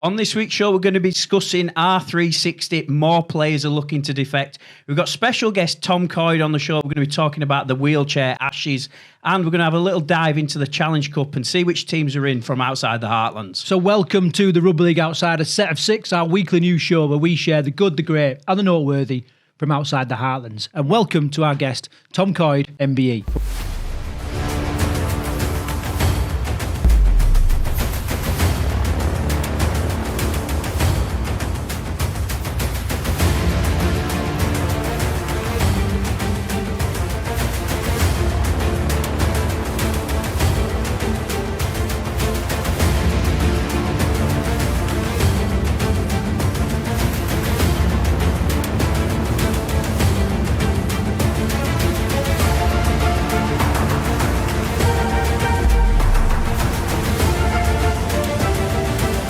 On this week's show, we're going to be discussing R360. More players are looking to defect. We've got special guest Tom Coyd on the show. We're going to be talking about the wheelchair Ashes, and we're going to have a little dive into the Challenge Cup and see which teams are in from outside the heartlands. So welcome to the Rugby League Outsiders Set of 6, our weekly news show where we share the good, the great and the noteworthy from outside the heartlands. And welcome to our guest, Tom Coyd, MBE.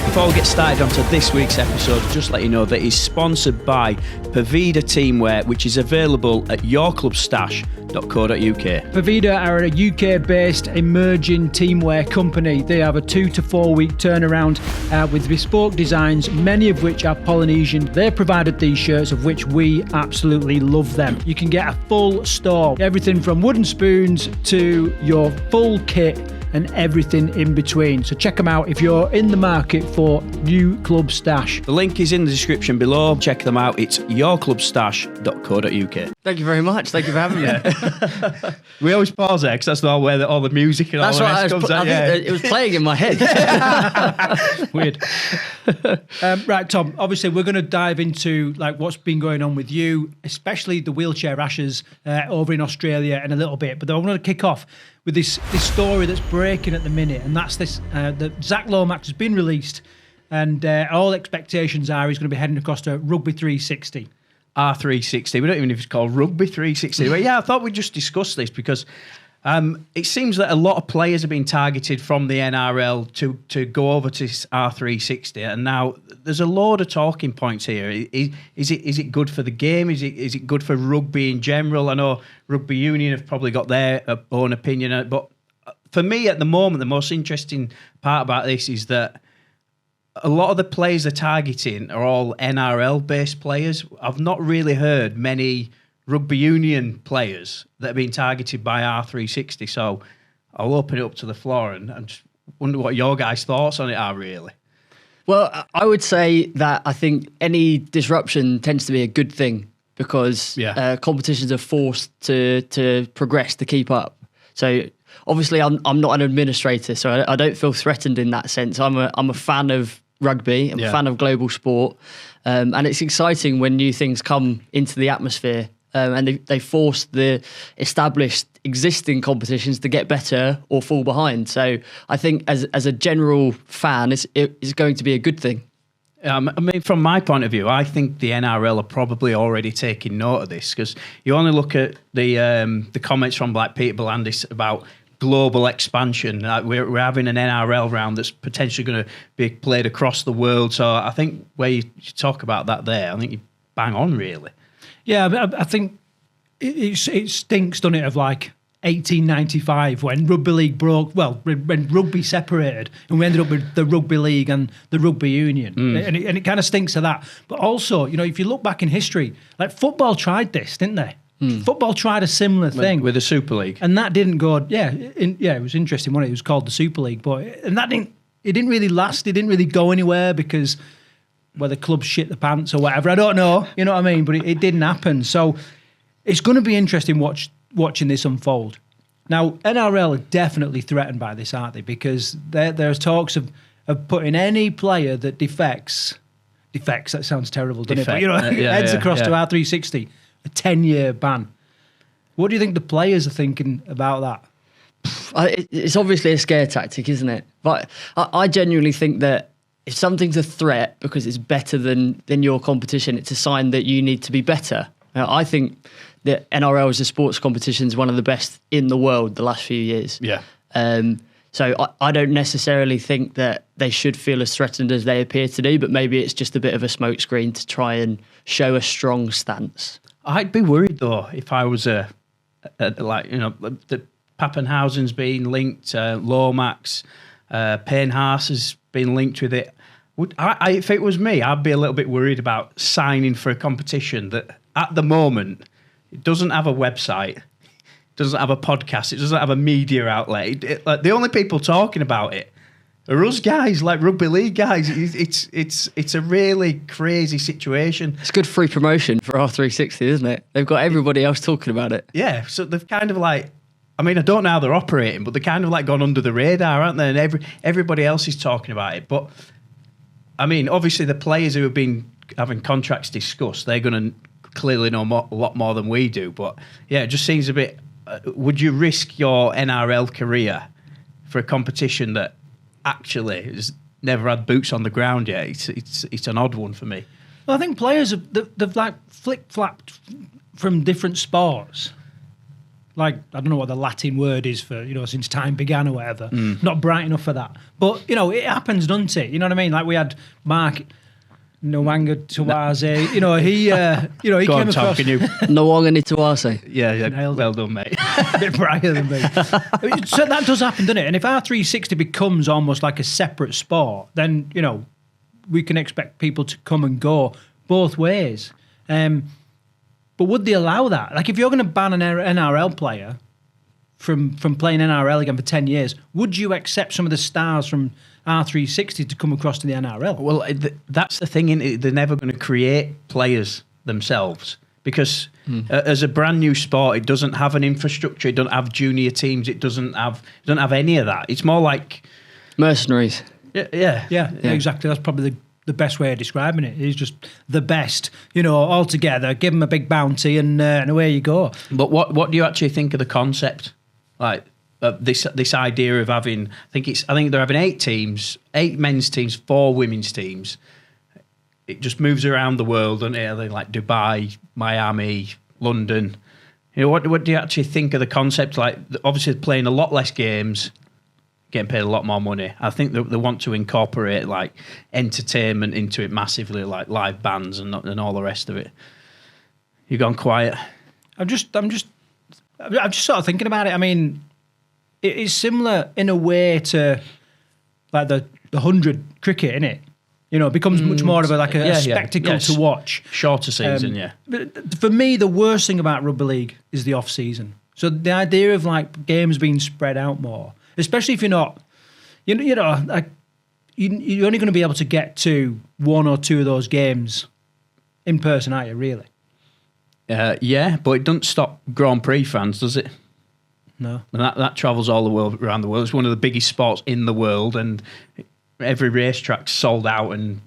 Before we get started onto this week's episode, just let you know that it's sponsored by Pavida Teamwear, which is available at yourclubstash.co.uk. Pavida are a UK-based emerging teamwear company. They have a 2 to 4 week turnaround with bespoke designs, many of which are Polynesian. They provided these shirts, of which we absolutely love them. You can get a full store, everything from wooden spoons to your full kit and everything in between. So check them out if you're in the market for new club stash. The link is in the description below. Check them out. It's yourclubstash.co.uk. Thank you very much. Thank you for having me. We always pause there because that's not where all the music and all the rest comes out. It was playing in my head. Weird. Right, Tom, obviously we're going to dive into what's been going on with you, especially the wheelchair Ashes over in Australia in a little bit. But I want to kick off with this story that's breaking at the minute, and that's this, that Zach Lomax has been released, and all expectations are he's going to be heading across to Rugby 360. R360. We don't even know if it's called Rugby 360. But yeah, I thought we'd just discuss this because it seems that a lot of players have been targeted from the NRL to go over to R360, and now there's a load of talking points here. Is it good for the game? Is it good for rugby in general? I know Rugby Union have probably got their own opinion, but for me at the moment, the most interesting part about this is that a lot of the players they're targeting are all NRL-based players. I've not really heard many Rugby Union players that have been targeted by R360, so I'll open it up to the floor and just wonder what your guys' thoughts on it are, really. Well, I would say that I think any disruption tends to be a good thing because competitions are forced to progress, to keep up. So obviously I'm not an administrator, so I don't feel threatened in that sense. I'm a fan of rugby, I'm a fan of global sport, and it's exciting when new things come into the atmosphere. And they force the established existing competitions to get better or fall behind. So I think as a general fan, it's going to be a good thing. I mean, from my point of view, I think the NRL are probably already taking note of this because you only look at the comments from Peter Blandis about global expansion. We're having an NRL round that's potentially going to be played across the world. So I think where you talk about that there, I think you bang on, really. Yeah, I think it stinks, doesn't it, of 1895 when Rugby League broke, when rugby separated and we ended up with the Rugby League and the Rugby Union. And it kind of stinks of that. But also, if you look back in history, football tried this, didn't they? Football tried a similar thing. With the Super League. And that didn't go, it was interesting, wasn't it? It was called the Super League. It didn't really last, it didn't really go anywhere because whether clubs shit the pants or whatever, I don't know, you know what I mean? But it didn't happen. So it's going to be interesting watching this unfold. Now, NRL are definitely threatened by this, aren't they? Because there's talks of putting any player that defects, that sounds terrible, doesn't it? But, heads across to R360, a 10-year ban. What do you think the players are thinking about that? It's obviously a scare tactic, isn't it? But I genuinely think that if something's a threat because it's better than your competition, it's a sign that you need to be better. I think that NRL as a sports competition is one of the best in the world the last few years. Yeah. So I don't necessarily think that they should feel as threatened as they appear to do, but maybe it's just a bit of a smokescreen to try and show a strong stance. I'd be worried though if I was the Pappenhausen's been linked, Lomax, Payne-Haas has been linked with it. If it was me, I'd be a little bit worried about signing for a competition that, at the moment, it doesn't have a website, doesn't have a podcast, it doesn't have a media outlet. Like, the only people talking about it are us guys, like rugby league guys. It's a really crazy situation. It's good free promotion for R360, isn't it? They've got everybody else talking about it. Yeah, so they've kind of like, I mean, I don't know how they're operating, but they're kind of like gone under the radar, aren't they? And everybody else is talking about it. But, I mean, obviously the players who have been having contracts discussed, they're going to clearly know a lot more than we do. But, yeah, it just seems a bit... would you risk your NRL career for a competition that actually has never had boots on the ground yet? It's an odd one for me. Well, I think players they've like flick-flapped from different sports. Like, I don't know what the Latin word is for, since time began or whatever. Not bright enough for that. But, it happens, doesn't it? You know what I mean? Like, we had Mark Nwanga Tawaze. He came across... Nwanga Tawaze. Yeah, well done, mate. A bit brighter than me. So that does happen, doesn't it? And if R360 becomes almost like a separate sport, then, we can expect people to come and go both ways. But would they allow that? Like, if you're going to ban an NRL player from playing NRL again for 10 years, would you accept some of the stars from R360 to come across to the NRL? Well, that's the thing, isn't it? They're never going to create players themselves because as a brand new sport, it doesn't have an infrastructure. It doesn't have junior teams. It doesn't have any of that. It's more like mercenaries. Yeah, exactly. That's probably the best way of describing it. It's just the best, all together. Give them a big bounty and away you go. But what do you actually think of the concept? Like this idea of having, I think they're having 8 men's teams, 4 women's teams. It just moves around the world, and they like Dubai, Miami, London. What do you actually think of the concept? Like, obviously playing a lot less games, getting paid a lot more money. I think they want to incorporate like entertainment into it massively, like live bands and all the rest of it. You've gone quiet. I'm just sort of thinking about it. I mean, it is similar in a way to like the 100 cricket, innit? It becomes much more of a spectacle to watch. Shorter season, But for me, the worst thing about rugby league is the off season. So the idea of like games being spread out more, especially if you're not, you're only going to be able to get to 1 or 2 of those games in person, aren't you? Really? Yeah, but it doesn't stop Grand Prix fans, does it? No. And that travels all the world, around the world. It's one of the biggest sports in the world, and every racetrack's sold out, and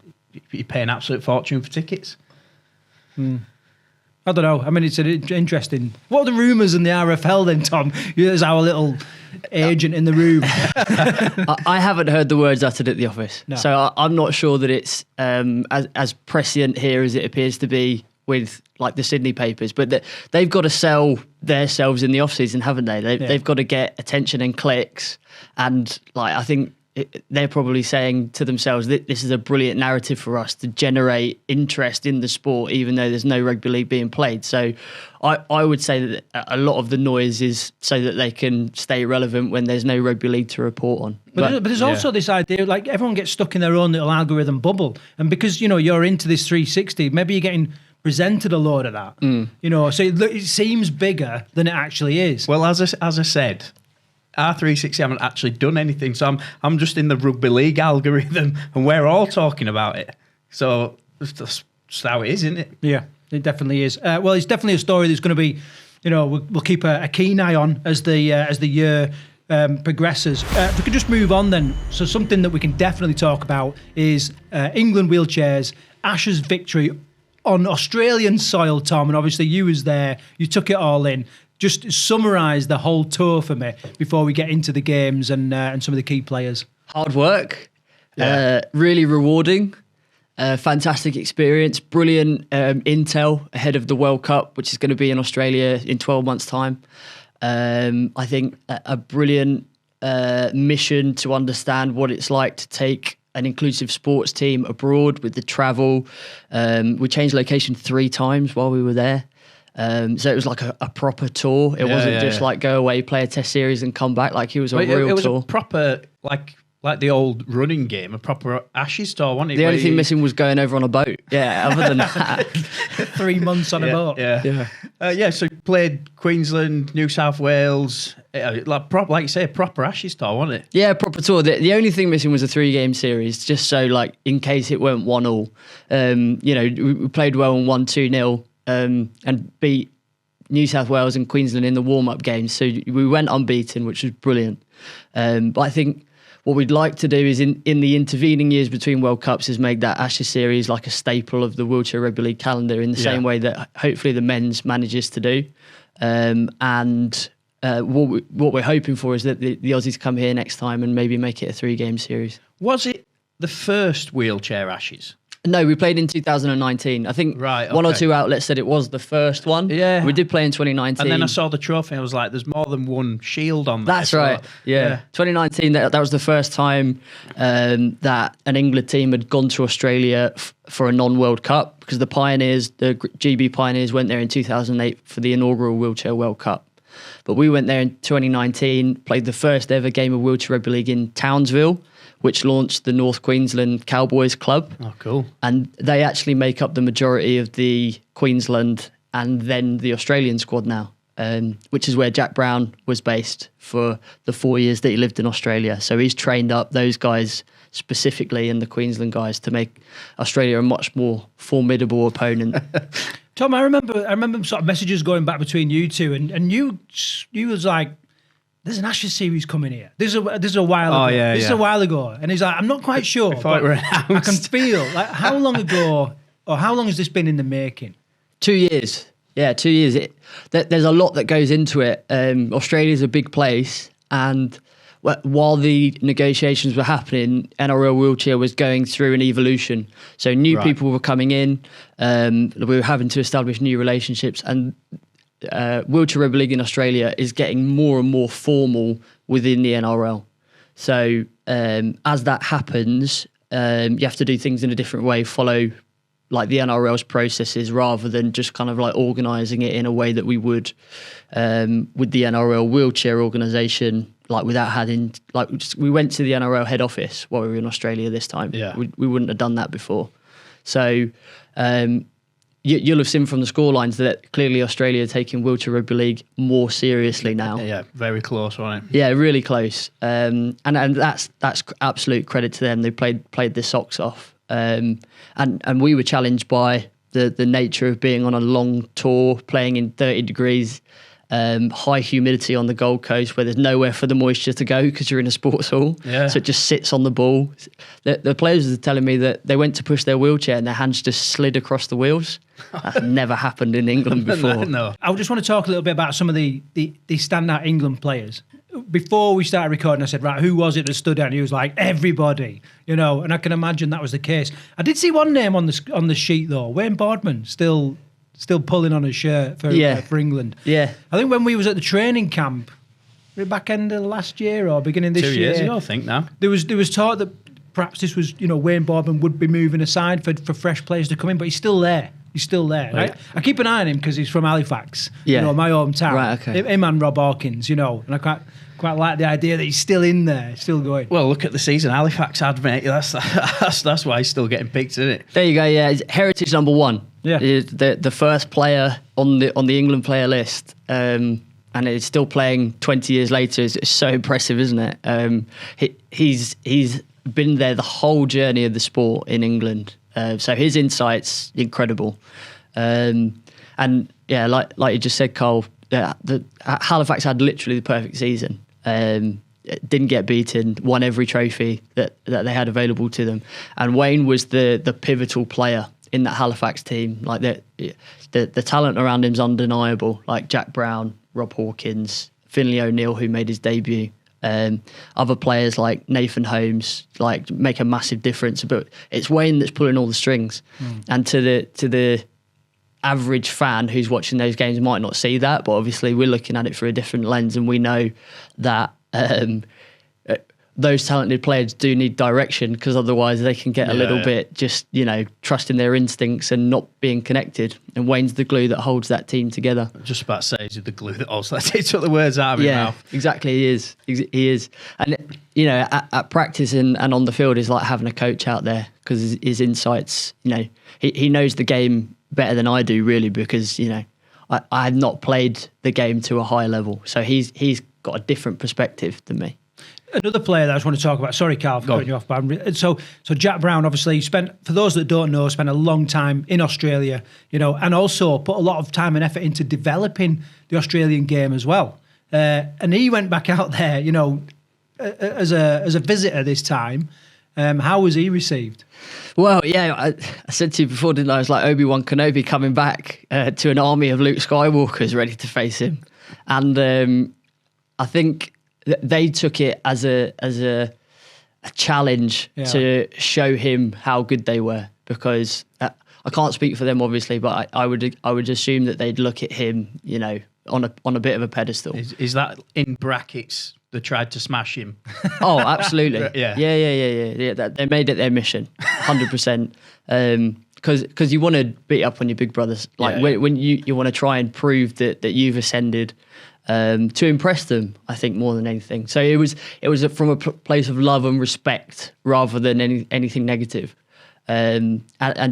you pay an absolute fortune for tickets. I don't know. I mean, it's interesting. What are the rumours in the RFL then, Tom? As our little agent in the room. I haven't heard the words uttered at the office. No. So I'm not sure that it's as prescient here as it appears to be with like the Sydney papers. But they've got to sell themselves in the off-season, haven't they? They've got to get attention and clicks. And like, I think they're probably saying to themselves that this is a brilliant narrative for us to generate interest in the sport, even though there's no rugby league being played. So I would say that a lot of the noise is so that they can stay relevant when there's no rugby league to report on. But there's also this idea, like everyone gets stuck in their own little algorithm bubble. And because, you're into this 360, maybe you're getting presented a load of that. So it seems bigger than it actually is. Well, as I said, R360 haven't actually done anything, so I'm just in the rugby league algorithm, and we're all talking about it. So that's just how it is, isn't it? Yeah, it definitely is. Well, it's definitely a story that's going to be, we'll keep a keen eye on as the year progresses. If we could just move on then. So something that we can definitely talk about is England wheelchairs, Ashes victory on Australian soil, Tom, and obviously you was there. You took it all in. Just summarise the whole tour for me before we get into the games and some of the key players. Hard work, really rewarding, fantastic experience, brilliant intel ahead of the World Cup, which is going to be in Australia in 12 months' time. I think a brilliant mission to understand what it's like to take an inclusive sports team abroad with the travel. We changed location 3 times while we were there. So it was like a proper tour. It wasn't just like go away, play a test series and come back. Like it was a real tour. It was a proper, like like the old running game, a proper Ashes tour, wasn't it? The only thing missing was going over on a boat. Yeah, other than that. 3 months on a boat. Yeah. So you played Queensland, New South Wales, like you say, a proper Ashes tour, wasn't it? Yeah, proper tour. The only thing missing was a 3-game series, just so like in case it went 1-1. We played well and won 2-0 and beat New South Wales and Queensland in the warm-up games. So we went unbeaten, which was brilliant. But I think what we'd like to do is in the intervening years between World Cups is make that Ashes series like a staple of the Wheelchair Rugby League calendar in the same way that hopefully the men's manages to do. What we're hoping for is that the Aussies come here next time and maybe make it a 3-game series. Was it the first wheelchair Ashes? No, we played in 2019. I think one or two outlets said it was the first one. Yeah. We did play in 2019. And then I saw the trophy and I was like, there's more than one shield on that. That's right. Yeah. 2019, that was the first time that an England team had gone to Australia for a non-World Cup, because the GB Pioneers went there in 2008 for the inaugural Wheelchair World Cup. But we went there in 2019, played the first ever game of Wheelchair Rugby League in Townsville, which launched the North Queensland Cowboys Club. Oh, cool. And they actually make up the majority of the Queensland and then the Australian squad now, which is where Jack Brown was based for the 4 years that he lived in Australia. So he's trained up those guys specifically and the Queensland guys to make Australia a much more formidable opponent. Tom, I remember sort of messages going back between you two, and you was like, there's an Ashes series coming here. This is a while ago. This is a while ago. And he's like, I'm not quite sure. But I can feel, like, how long ago, or how long has this been in the making? 2 years. Yeah, 2 years. There's a lot that goes into it. Australia's a big place. And while the negotiations were happening, NRL Wheelchair was going through an evolution. So new people were coming in. We were having to establish new relationships. And Wheelchair Rugby League in Australia is getting more and more formal within the NRL. So as that happens, you have to do things in a different way, follow like the NRL's processes rather than just kind of like organising it in a way that we would with the NRL wheelchair organisation, like without having, like we went to the NRL head office while we were in Australia this time. Yeah. We wouldn't have done that before. So you'll have seen from the scorelines that clearly Australia are taking Wheelchair Rugby League more seriously now. Yeah, very close, wasn't it? Yeah, really close. And that's absolute credit to them. They played their socks off. And we were challenged by the nature of being on a long tour, playing in 30 degrees, high humidity on the Gold Coast where there's nowhere for the moisture to go because you're in a sports hall. Yeah. So it just sits on the ball. The players are telling me that they went to push their wheelchair and their hands just slid across the wheels. That's never happened in England before. No. I just want to talk a little bit about some of the standout England players. Before we started recording, I said, right, who was it that stood out? And he was like, everybody, and I can imagine that was the case. I did see one name on the sheet though, Wayne Boardman, still pulling on his shirt for England. Yeah. I think when we was at the training camp, back end of last year or beginning this year. 2 years ago, I think now. There was talk that perhaps this was, Wayne Boardman would be moving aside for fresh players to come in, but he's still there. Right. I keep an eye on him because he's from Halifax, my hometown. Right, okay. Him and Rob Hawkins, and I quite like the idea that he's still in there, still going. Well, look at the season Halifax had, mate. That's why he's still getting picked, isn't it? There you go. Yeah, heritage number one. Yeah, the first player on the England player list, and it's still playing 20 years later. It's so impressive, isn't it? He's been there the whole journey of the sport in England. So his insight's incredible, and yeah, like you just said, Karl, Halifax had literally the perfect season. Didn't get beaten, won every trophy that they had available to them, and Wayne was the pivotal player in that Halifax team. Like the talent around him's undeniable. Like Jack Brown, Rob Hawkins, Finlay O'Neill, who made his debut. Other players like Nathan Holmes like make a massive difference, but it's Wayne that's pulling all the strings. And to the average fan who's watching those games might not see that, but obviously we're looking at it through a different lens, and we know that those talented players do need direction, because otherwise they can get a little bit just, trusting their instincts and not being connected. And Wayne's the glue that holds that team together. Just about to say, he's the glue that holds that. He took the words out of his mouth. Exactly. He is. And, at practice and on the field is like having a coach out there, because his insights, he knows the game better than I do, really, because, I have not played the game to a high level. So he's got a different perspective than me. Another player that I just want to talk about. Sorry, Karl, for cutting you off. But so Jack Brown, obviously, spent, for those that don't know, spent a long time in Australia, and also put a lot of time and effort into developing the Australian game as well. And he went back out there, as a visitor this time. How was he received? Well, yeah, I said to you before, didn't I? I was like Obi-Wan Kenobi coming back to an army of Luke Skywalkers ready to face him. And I think they took it as a challenge to show him how good they were, because I can't speak for them, obviously, but I would assume that they'd look at him, on a bit of a pedestal. Is that in brackets? They tried to smash him. Oh, absolutely. Yeah. They made it their mission, 100%. Because you want to beat up on your big brothers, when you want to try and prove that you've ascended. To impress them, I think, more than anything. So it was from a place of love and respect rather than anything negative. And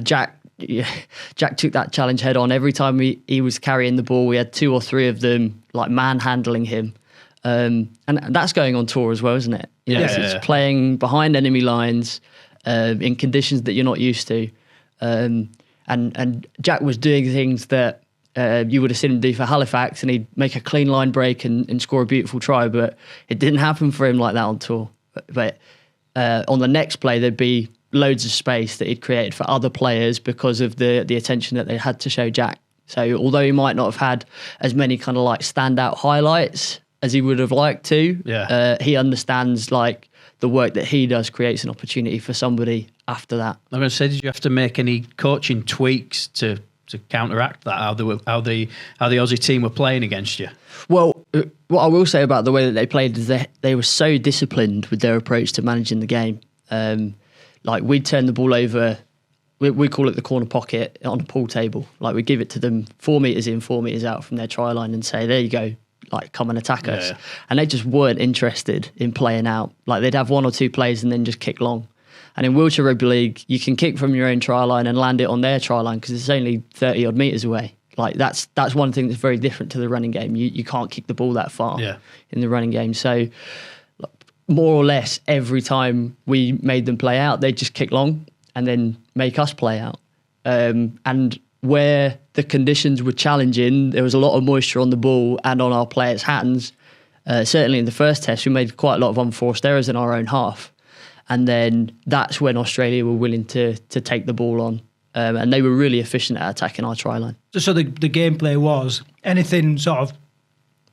Jack took that challenge head on. Every time he was carrying the ball, we had 2 or 3 of them like manhandling him. And that's going on tour as well, isn't it? It's playing behind enemy lines in conditions that you're not used to. And Jack was doing things that you would have seen him do for Halifax, and he'd make a clean line break and score a beautiful try, but it didn't happen for him like that on tour. But on the next play, there'd be loads of space that he'd created for other players because of the attention that they had to show Jack. So although he might not have had as many kind of like standout highlights as he would have liked to, he understands like the work that he does creates an opportunity for somebody after that. I'm going to say, did you have to make any coaching tweaks to counteract that, how the Aussie team were playing against you? Well, what I will say about the way that they played is they were so disciplined with their approach to managing the game. Like we'd turn the ball over, we call it the corner pocket, on a pool table. Like we give it to them 4 meters in, 4 meters out from their try line and say, there you go, like come and attack us. Yeah. And they just weren't interested in playing out. Like they'd have 1 or 2 plays and then just kick long. And in wheelchair rugby league, you can kick from your own try line and land it on their try line because it's only 30 odd meters away. Like that's one thing that's very different to the running game. You can't kick the ball that far in the running game. So more or less every time we made them play out, they'd just kick long and then make us play out. And where the conditions were challenging, there was a lot of moisture on the ball and on our players' hands. Certainly in the first test, we made quite a lot of unforced errors in our own half. And then that's when Australia were willing to take the ball on. And they were really efficient at attacking our try line. So the gameplay was anything sort of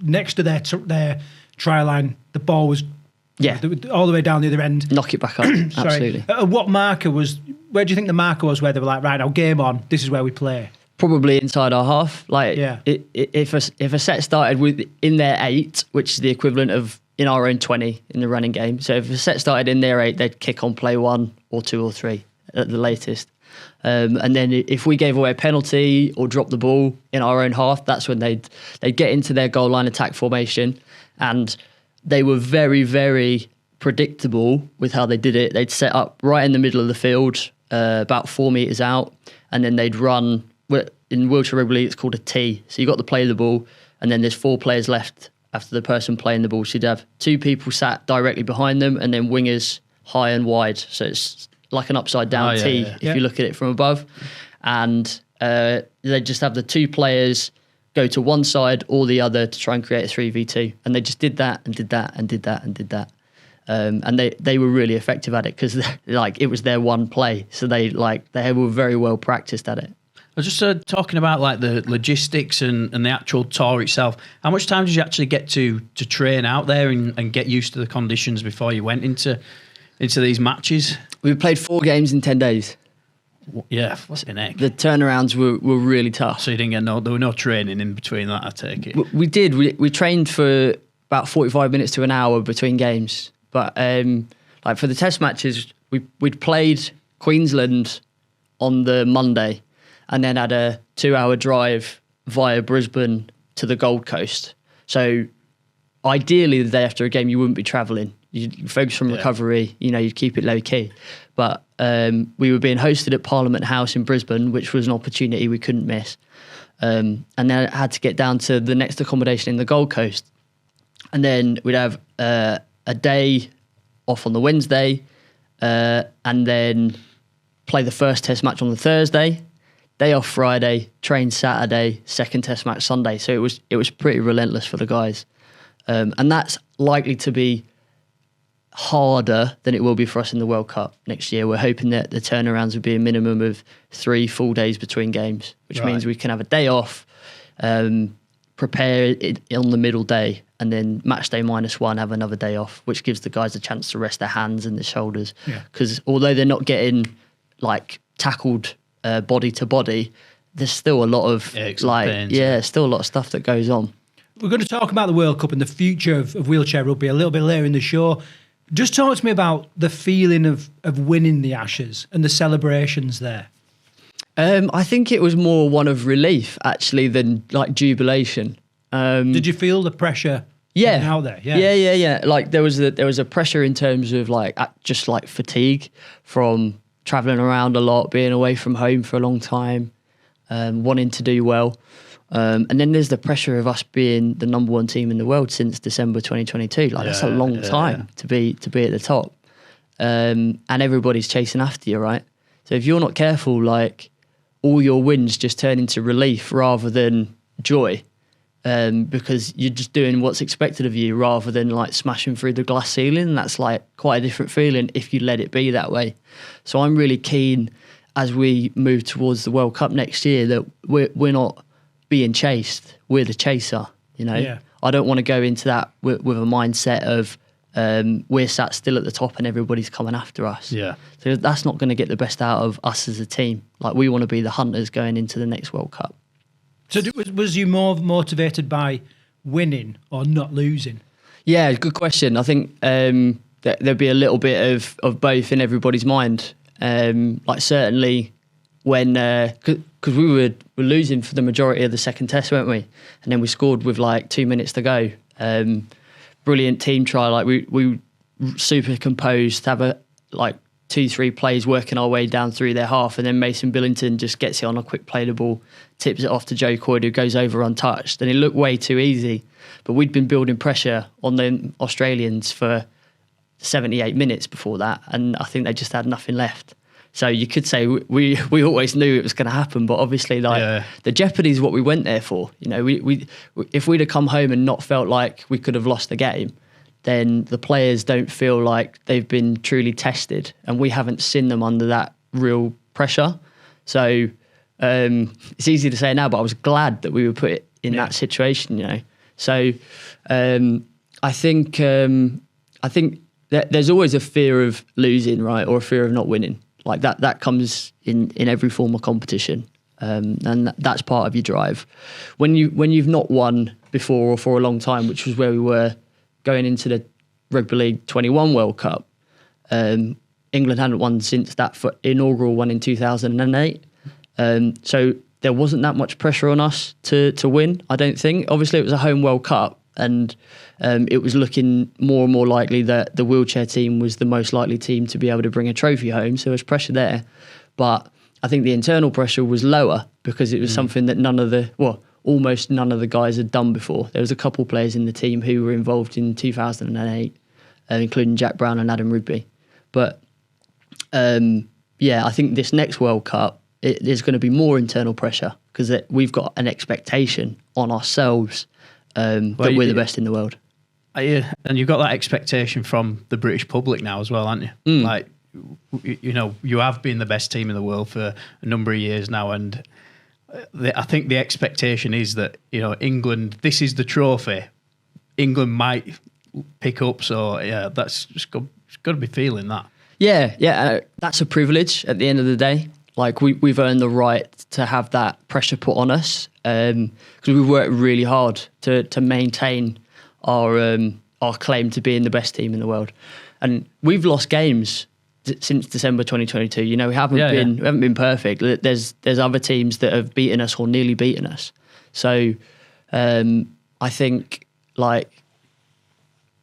next to their try line, the ball was all the way down the other end. Knock it back up, absolutely. What marker was, where do you think the marker was where they were like, right, now game on, this is where we play? Probably inside our half. Like if a set started in their 8, which is the equivalent of in our own 20 in the running game. So if a set started in their 8, they'd kick on play 1 or 2 or 3 at the latest. And then if we gave away a penalty or dropped the ball in our own half, that's when they'd get into their goal line attack formation. And they were very, very predictable with how they did it. They'd set up right in the middle of the field, about 4 meters out, and then they'd run. In wheelchair rugby league, it's called a T. So you got to play the ball, and then there's 4 players left after the person playing the ball. So you'd have 2 people sat directly behind them, and then wingers high and wide. So it's like an upside down T if you look at it from above. And they just have the 2 players go to one side or the other to try and create a 3v2. And they just did that and did that and did that and did that. And they were really effective at it because like it was their one play. So they were very well practiced at it. I was just talking about like the logistics and the actual tour itself. How much time did you actually get to train out there and get used to the conditions before you went into these matches? We played 4 games in 10 days. Yeah, what's the neck? The turnarounds were really tough. So you didn't get there were no training in between that, I take it? We did. We trained for about 45 minutes to an hour between games. But like for the test matches, we'd played Queensland on the Monday and then had a 2-hour drive via Brisbane to the Gold Coast. So ideally the day after a game you wouldn't be travelling. You'd focus on recovery, you'd keep it low key. But we were being hosted at Parliament House in Brisbane, which was an opportunity we couldn't miss. And then I had to get down to the next accommodation in the Gold Coast. And then we'd have a day off on the Wednesday, and then play the first test match on the Thursday, day off Friday, train Saturday, second test match Sunday. So it was pretty relentless for the guys. And that's likely to be harder than it will be for us in the World Cup next year. We're hoping that the turnarounds would be a minimum of 3 full days between games, which means we can have a day off, prepare it on the middle day, and then match day -1 have another day off, which gives the guys a chance to rest their hands and their shoulders. Because although they're not getting like tackled body to body, there's still a lot of still a lot of stuff that goes on. We're going to talk about the World Cup and the future of wheelchair rugby a little bit later in the show. Just talk to me about the feeling of winning the Ashes and the celebrations there. I think it was more one of relief actually than like jubilation. Did you feel the pressure out there? Yeah. Like there was a pressure in terms of like just like fatigue from traveling around a lot, being away from home for a long time, wanting to do well. And then there's the pressure of us being the number 1 team in the world since December 2022. Like that's a long time to be at the top. And everybody's chasing after you, right? So if you're not careful, like all your wins just turn into relief rather than joy. Because you're just doing what's expected of you rather than like smashing through the glass ceiling. That's like quite a different feeling if you let it be that way. So I'm really keen as we move towards the World Cup next year that we're not being chased, we're the chaser, I don't want to go into that with a mindset of we're sat still at the top and everybody's coming after us. So that's not going to get the best out of us as a team. Like we want to be the hunters going into the next World Cup. So was you more motivated by winning or not losing? Yeah, good question. I think there'd be a little bit of both in everybody's mind. Like certainly when because we were losing for the majority of the second test, weren't we? And then we scored with like 2 minutes to go. Brilliant team try. Like we super composed, have a like 2-3 plays working our way down through their half, and then Mason Billington just gets it on a quick play the ball, tips it off to Joe Coyd, who goes over untouched. And it looked way too easy, but we'd been building pressure on the Australians for 78 minutes before that, and I think they just had nothing left. So you could say we always knew it was going to happen, but obviously the jeopardy is what we went there for. We if we'd have come home and not felt like we could have lost the game, then the players don't feel like they've been truly tested, and we haven't seen them under that real pressure. So it's easy to say now, but I was glad that we were put in that situation. So I think that there's always a fear of losing, right, or a fear of not winning. Like that comes in every form of competition, and that's part of your drive. When you've not won before or for a long time, which was where we were going into the Rugby League 21 World Cup, England hadn't won since that inaugural one in 2008. So there wasn't that much pressure on us to win, I don't think. Obviously, it was a home World Cup, and it was looking more and more likely that the wheelchair team was the most likely team to be able to bring a trophy home. So there was pressure there. But I think the internal pressure was lower because it was something that almost none of the guys had done before. There was a couple of players in the team who were involved in 2008, including Jack Brown and Adam Rugby. But I think this next World Cup, there's going to be more internal pressure because we've got an expectation on ourselves that we're the best in the world. And you've got that expectation from the British public now as well, haven't you? Like, you have been the best team in the world for a number of years now, and I think the expectation is that England, this is the trophy England might pick up. So that's just got to be feeling that. That's a privilege at the end of the day. Like we've earned the right to have that pressure put on us because we worked really hard to maintain our our claim to being the best team in the world. And we've lost games since December 2022. You know, we haven't been perfect. There's other teams that have beaten us or nearly beaten us. So I think like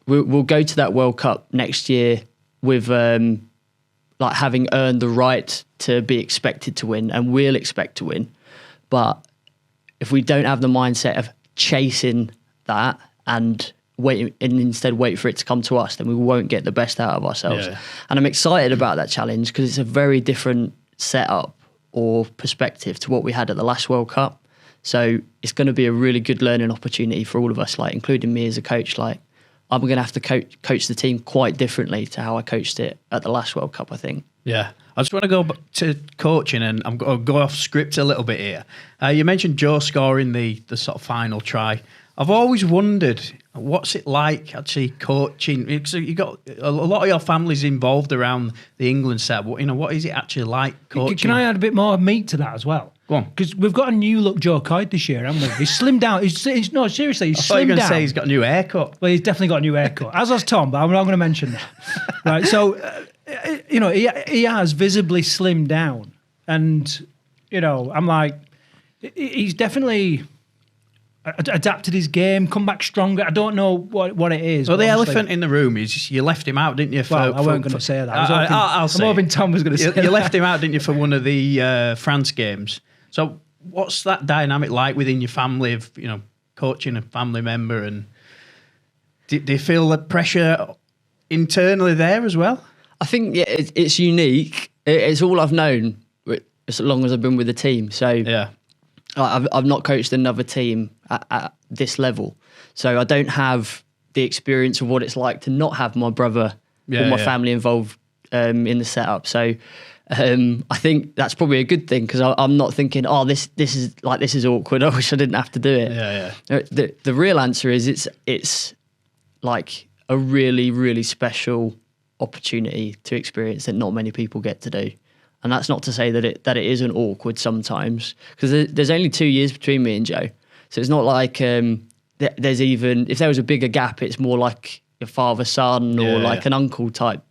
we'll go to that World Cup next year with like having earned the right to be expected to win, and we'll expect to win. But if we don't have the mindset of chasing that and instead wait for it to come to us, then we won't get the best out of ourselves. Yeah. And I'm excited about that challenge because it's a very different setup or perspective to what we had at the last World Cup. So it's going to be a really good learning opportunity for all of us, like including me as a coach. Like I'm going to have to coach the team quite differently to how I coached it at the last World Cup, I think. Yeah. I just want to go back to coaching, and I'm going to go off script a little bit here. You mentioned Joe scoring the sort of final try. I've always wondered, what's it like actually coaching? So you got a lot of your family's involved around the England setup. You know, what is it actually like coaching? Can I add a bit more meat to that as well? Go on. Because we've got a new look Joe Coyd this year, haven't we? He's slimmed down. No, seriously, he's slimmed down. I thought you were going to say he's got a new haircut. Well, he's definitely got a new haircut, as has Tom, but I'm not going to mention that. Right, so, you know, he has visibly slimmed down. And, you know, I'm like, he's definitely adapted his game, come back stronger. I don't know what it is. Well, the elephant in the room is you left him out, didn't you? I weren't going to say that. I'm hoping Tom was going to say that. You left him out, didn't you, for one of the France games? So what's that dynamic like within your family of, you know, coaching a family member? And do you feel the pressure internally there as well? I think it's unique. It's all I've known as long as I've been with the team. So yeah. I've not coached another team at this level. So I don't have the experience of what it's like to not have my brother or my family involved in the setup. So I think that's probably a good thing because I'm not thinking, oh, this is awkward. I wish I didn't have to do it. Yeah. The real answer is it's like a really, really special opportunity to experience that not many people get to do. And that's not to say that it isn't awkward sometimes, because there's only 2 years between me and Joe. So it's not like there's even, if there was a bigger gap, it's more like a father-son or an uncle type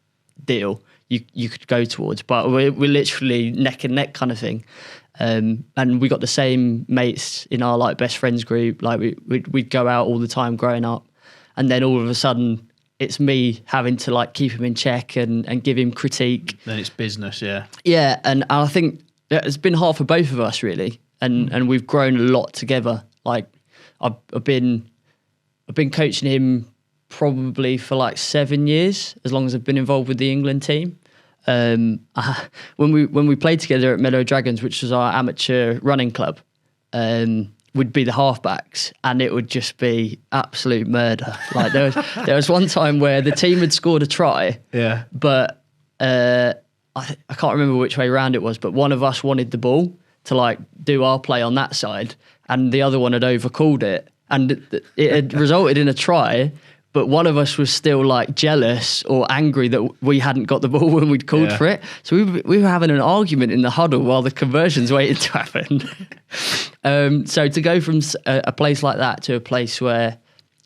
deal you could go towards. But we're literally neck and neck kind of thing. And we got the same mates in our like best friends group. Like we'd go out all the time growing up. And then all of a sudden, it's me having to like keep him in check and give him critique. Then it's business, yeah. Yeah, and I think it's been hard for both of us really, and we've grown a lot together. Like I've been coaching him probably for like 7 years, as long as I've been involved with the England team. When we played together at Meadow Dragons, which was our amateur running club, would be the halfbacks, and it would just be absolute murder. Like there was one time where the team had scored a try, but I can't remember which way round it was, but one of us wanted the ball to like do our play on that side, and the other one had overcalled it, and it had resulted in a try. But one of us was still like jealous or angry that we hadn't got the ball when we'd called for it. So we were having an argument in the huddle while the conversions waited to happen. So to go from a place like that to a place where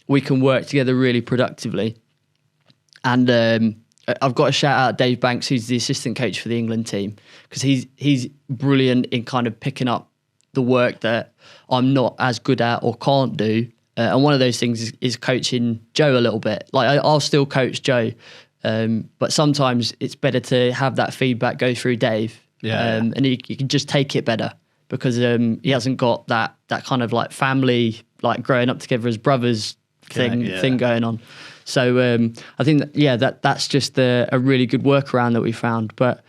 we can work together really productively. And I've got to shout out Dave Banks, who's the assistant coach for the England team, because he's brilliant in kind of picking up the work that I'm not as good at or can't do. And one of those things is coaching Joe a little bit. Like I'll still coach Joe, but sometimes it's better to have that feedback go through Dave, and he can just take it better because he hasn't got that kind of like family, like growing up together as brothers thing going on. So I think that's just a really good workaround that we found. But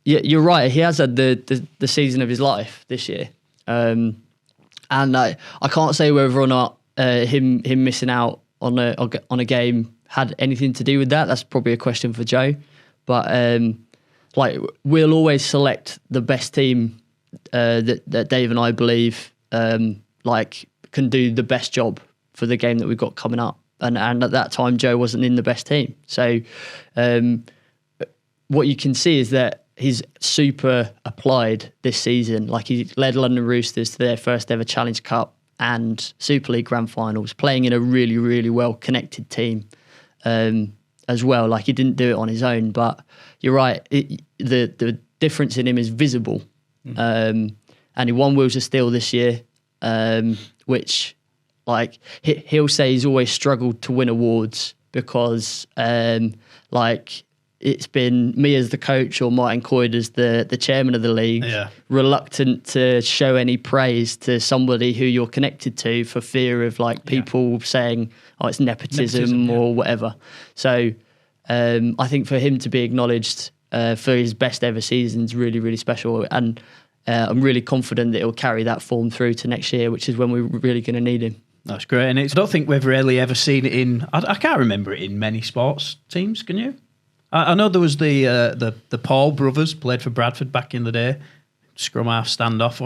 you're right, he has had the season of his life this year, and I can't say whether or not him missing out on a game had anything to do with that. That's probably a question for Joe. But like we'll always select the best team that Dave and I believe like can do the best job for the game that we've got coming up. And at that time, Joe wasn't in the best team. So what you can see is that he's super applied this season. Like he led London Roosters to their first ever Challenge Cup. and Super League grand finals, playing in a really, really well connected team as well. Like, he didn't do it on his own, but you're right. The difference in him is visible. And he won Wheels of Steel this year, which, like, he'll say he's always struggled to win awards because, like, it's been me as the coach or Martin Coyd as the chairman of the league, reluctant to show any praise to somebody who you're connected to for fear of, like, people saying, oh, it's nepotism or whatever. So I think for him to be acknowledged for his best ever season is really, really special. And I'm really confident that he'll carry that form through to next year, which is when we're really going to need him. That's great. And I don't think we've really ever seen it in, I can't remember it in many sports teams, can you? I know there was the Paul brothers played for Bradford back in the day. Scrum half standoff.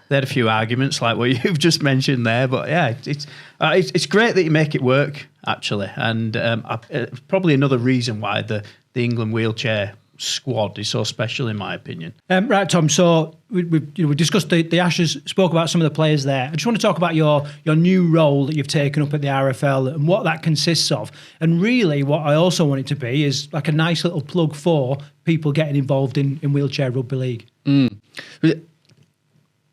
They had a few arguments like what you've just mentioned there, but yeah, it's great that you make it work actually, and probably another reason why the England wheelchair squad is so special in my opinion. Right, Tom. So we discussed the Ashes, spoke about some of the players there. I just want to talk about your new role that you've taken up at the RFL and what that consists of. And really, what I also want it to be is like a nice little plug for people getting involved in wheelchair rugby league.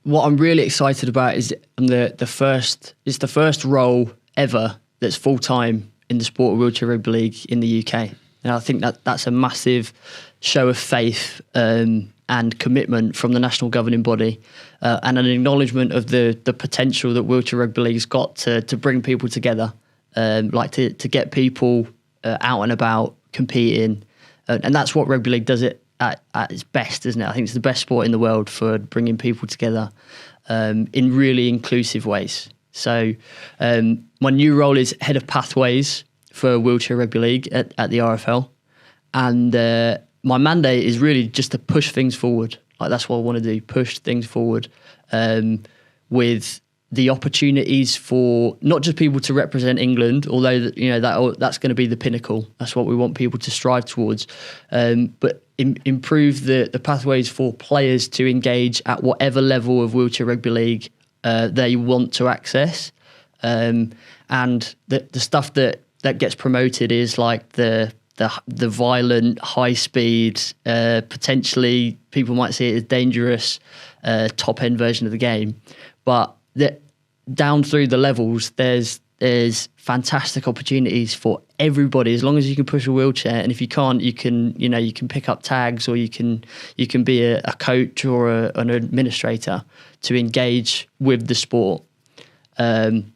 What I'm really excited about is it's the first role ever that's full time in the sport of wheelchair rugby league in the UK. And I think that's a massive show of faith and commitment from the national governing body, and an acknowledgement of the potential that wheelchair rugby league's got to bring people together, like to get people out and about competing, and that's what rugby league does it at its best, isn't it? I think it's the best sport in the world for bringing people together in really inclusive ways. So my new role is head of pathways for wheelchair rugby league at the RFL, and my mandate is really just to push things forward. Like, that's what I want to do, push things forward with the opportunities for not just people to represent England, although that's going to be the pinnacle. That's what we want people to strive towards, but improve the pathways for players to engage at whatever level of wheelchair rugby league they want to access, and the stuff that gets promoted is like the violent, high speed, potentially people might see it as dangerous, top end version of the game. But down through the levels, there's fantastic opportunities for everybody as long as you can push a wheelchair. And if you can't, you can pick up tags, or you can be a coach or an administrator to engage with the sport. And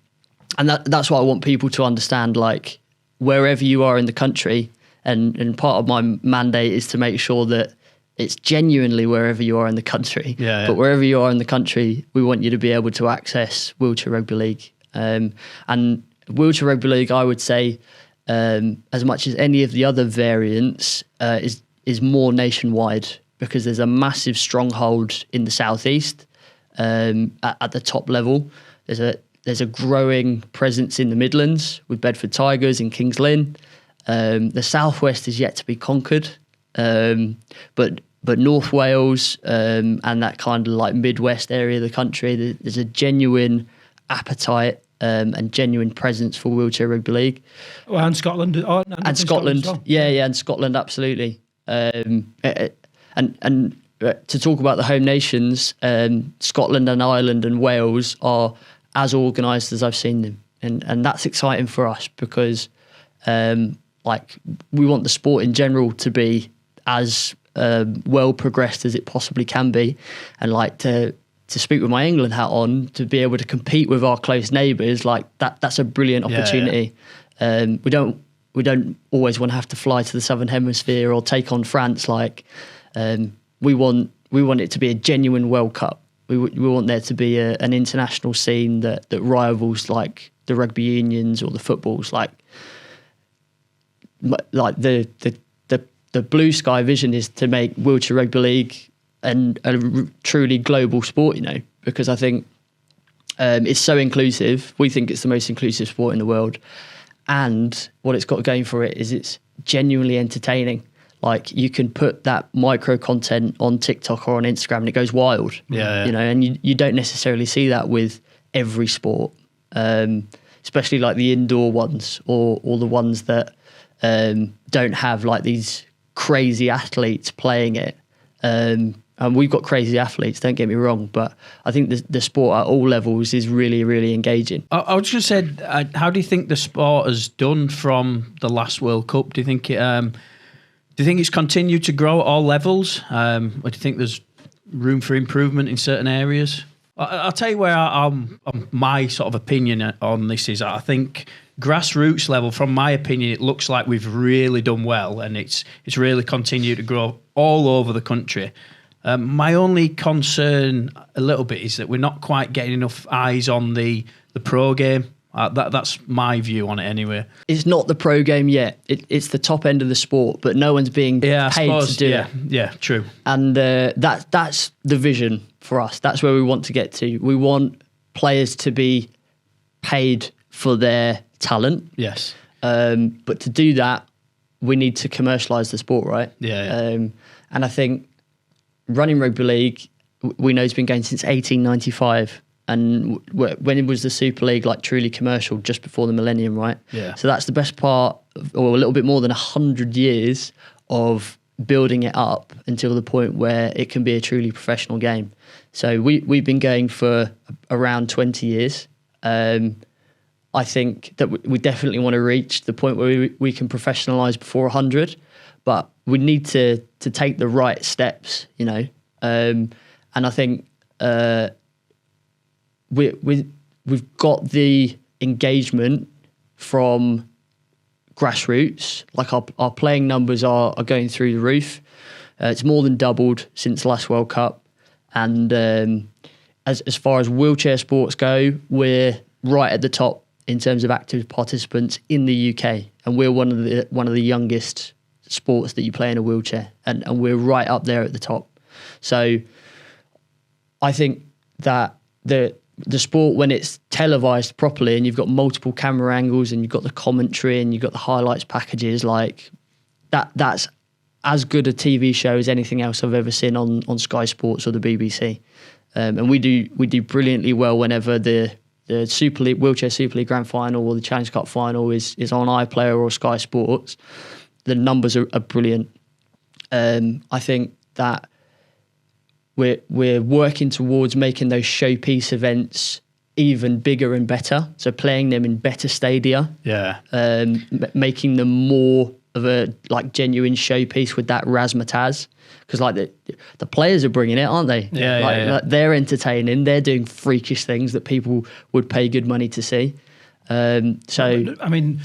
that's what I want people to understand. Like, wherever you are in the country, and part of my mandate is to make sure that it's genuinely wherever you are in the country. Yeah. But wherever you are in the country, we want you to be able to access wheelchair rugby league. And wheelchair rugby league, I would say, as much as any of the other variants, is more nationwide, because there's a massive stronghold in the southeast at the top level. There's a growing presence in the Midlands with Bedford Tigers and Kings Lynn. The southwest is yet to be conquered, but North Wales and that kind of like Midwest area of the country, there's a genuine appetite and genuine presence for wheelchair rugby league. Well, and Scotland, and Scotland, well. yeah, and Scotland absolutely. And to talk about the home nations, Scotland and Ireland and Wales are as organised as I've seen them, and that's exciting for us because we want the sport in general to be as well progressed as it possibly can be, and like to speak with my England hat on, to be able to compete with our close neighbours, like that's a brilliant opportunity. Yeah. We don't always want to have to fly to the Southern Hemisphere or take on France. Like we want it to be a genuine World Cup. We want there to be an international scene that rivals like the rugby unions or the footballs. Like the blue sky vision is to make wheelchair rugby league a truly global sport, because I think it's so inclusive. We think it's the most inclusive sport in the world. And what it's got going for it is it's genuinely entertaining. Like, you can put that micro content on TikTok or on Instagram and it goes wild. Yeah. And you don't necessarily see that with every sport, especially like the indoor ones or the ones that don't have like these crazy athletes playing it. And we've got crazy athletes, don't get me wrong, but I think the sport at all levels is really, really engaging. I was just said, how do you think the sport has done from the last World Cup? Do you think it's continued to grow at all levels? Or do you think there's room for improvement in certain areas? I'll tell you where my sort of opinion on this is. I think grassroots level, from my opinion, it looks like we've really done well, and it's really continued to grow all over the country. My only concern a little bit is that we're not quite getting enough eyes on the pro game. That's my view on it anyway. It's not the pro game yet. It's the top end of the sport, but no one's being paid to do it. Yeah, true. And that's the vision for us. That's where we want to get to. We want players to be paid for their talent. Yes. But to do that, we need to commercialise the sport, right? Yeah. And I think running rugby league, we know it's been going since 1895. And when it was the Super League, like truly commercial, just before the millennium, right? Yeah. So that's the best part, or a little bit more than 100 years of building it up until the point where it can be a truly professional game. So we've been going for around 20 years. I think that we definitely want to reach the point where we can professionalise before 100, but we need to take the right steps, you know. And I think we've got the engagement from grassroots. Like our playing numbers are going through the roof. It's more than doubled since last World Cup. And as far as wheelchair sports go, we're right at the top in terms of active participants in the UK, and we're one of the youngest sports that you play in a wheelchair, and we're right up there at the top. So I think that the sport, when it's televised properly and you've got multiple camera angles and you've got the commentary and you've got the highlights packages, like that's as good a TV show as anything else I've ever seen on Sky Sports or the BBC. And we do brilliantly well whenever the Super League, Wheelchair Super League Grand Final or the Challenge Cup Final is on iPlayer or Sky Sports. The numbers are brilliant. I think that we're working towards making those showpiece events even bigger and better. So playing them in better stadia. Yeah. Making them more of a like genuine showpiece with that razzmatazz. Because like the players are bringing it, aren't they? Yeah, like they're entertaining. They're doing freakish things that people would pay good money to see. So I mean,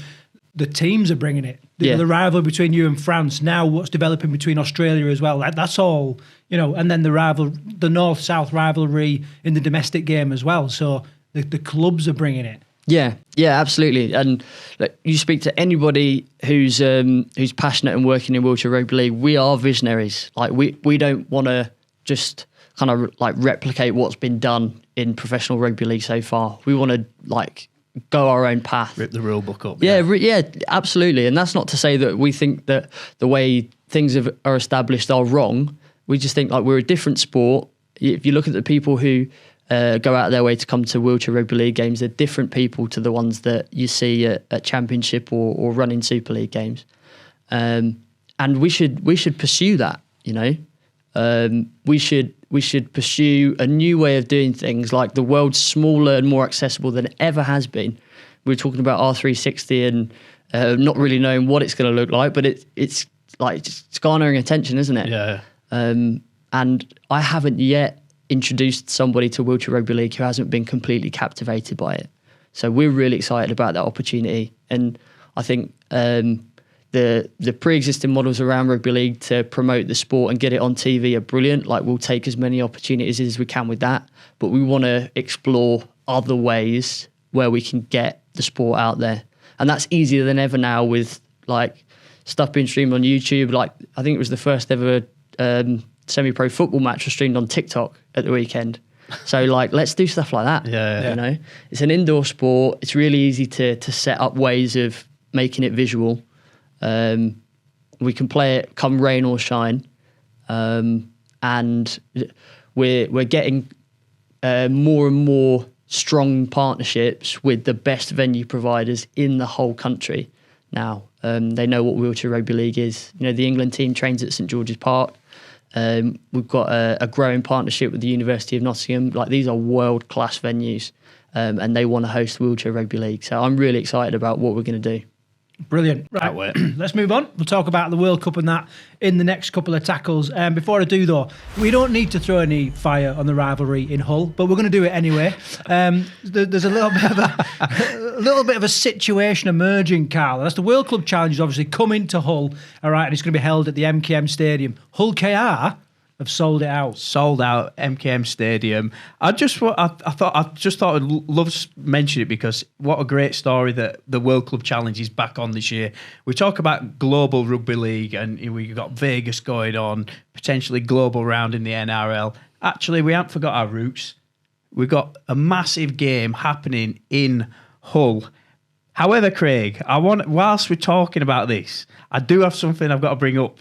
the teams are bringing it. The rivalry between you and France, now what's developing between Australia as well. That's all, you know. And then the North-South rivalry in the domestic game as well. So the clubs are bringing it. Yeah, absolutely. And look, you speak to anybody who's passionate and working in wheelchair rugby league, we are visionaries. Like we don't want to just kind of like replicate what's been done in professional rugby league so far. We want to like go our own path. Rip the rule book up. Yeah, absolutely. And that's not to say that we think that the way things are established are wrong. We just think like we're a different sport. If you look at the people who go out of their way to come to wheelchair rugby league games, they're different people to the ones that you see at championship or running Super League games. And we should pursue that, you know. We should pursue a new way of doing things. Like the world's smaller and more accessible than it ever has been. We were talking about R360 and not really knowing what it's going to look like, but it's garnering attention, isn't it? Yeah. And I haven't yet introduced somebody to wheelchair rugby league who hasn't been completely captivated by it. So we're really excited about that opportunity. And I think the pre-existing models around rugby league to promote the sport and get it on TV are brilliant. Like we'll take as many opportunities as we can with that, but we want to explore other ways where we can get the sport out there. And that's easier than ever now with like stuff being streamed on YouTube. Like I think it was the first ever semi-pro football match was streamed on TikTok at the weekend. So like, let's do stuff like that. Yeah. You know, it's an indoor sport. It's really easy to set up ways of making it visual. We can play it come rain or shine. And we're getting more and more strong partnerships with the best venue providers in the whole country now. They know what wheelchair rugby league is. The England team trains at St George's Park. We've got a growing partnership with the University of Nottingham. Like, these are world-class venues, and they want to host wheelchair rugby league. So I'm really excited about what we're going to do. Brilliant. Right, let's move on. We'll talk about the World Cup and that in the next couple of tackles. Before I do, though, we don't need to throw any fire on the rivalry in Hull, but we're going to do it anyway. There's a little bit of a situation emerging, Karl. That's the World Club Challenge is obviously coming to Hull, all right, and it's going to be held at the MKM Stadium. Hull KR have sold it out. Sold out MKM Stadium. I just thought I'd love to mention it because what a great story that the World Club Challenge is back on this year. We talk about global rugby league and we've got Vegas going on, potentially global round in the NRL. Actually, we haven't forgot our roots. We've got a massive game happening in Hull. However, Craig, whilst we're talking about this, I do have something I've got to bring up.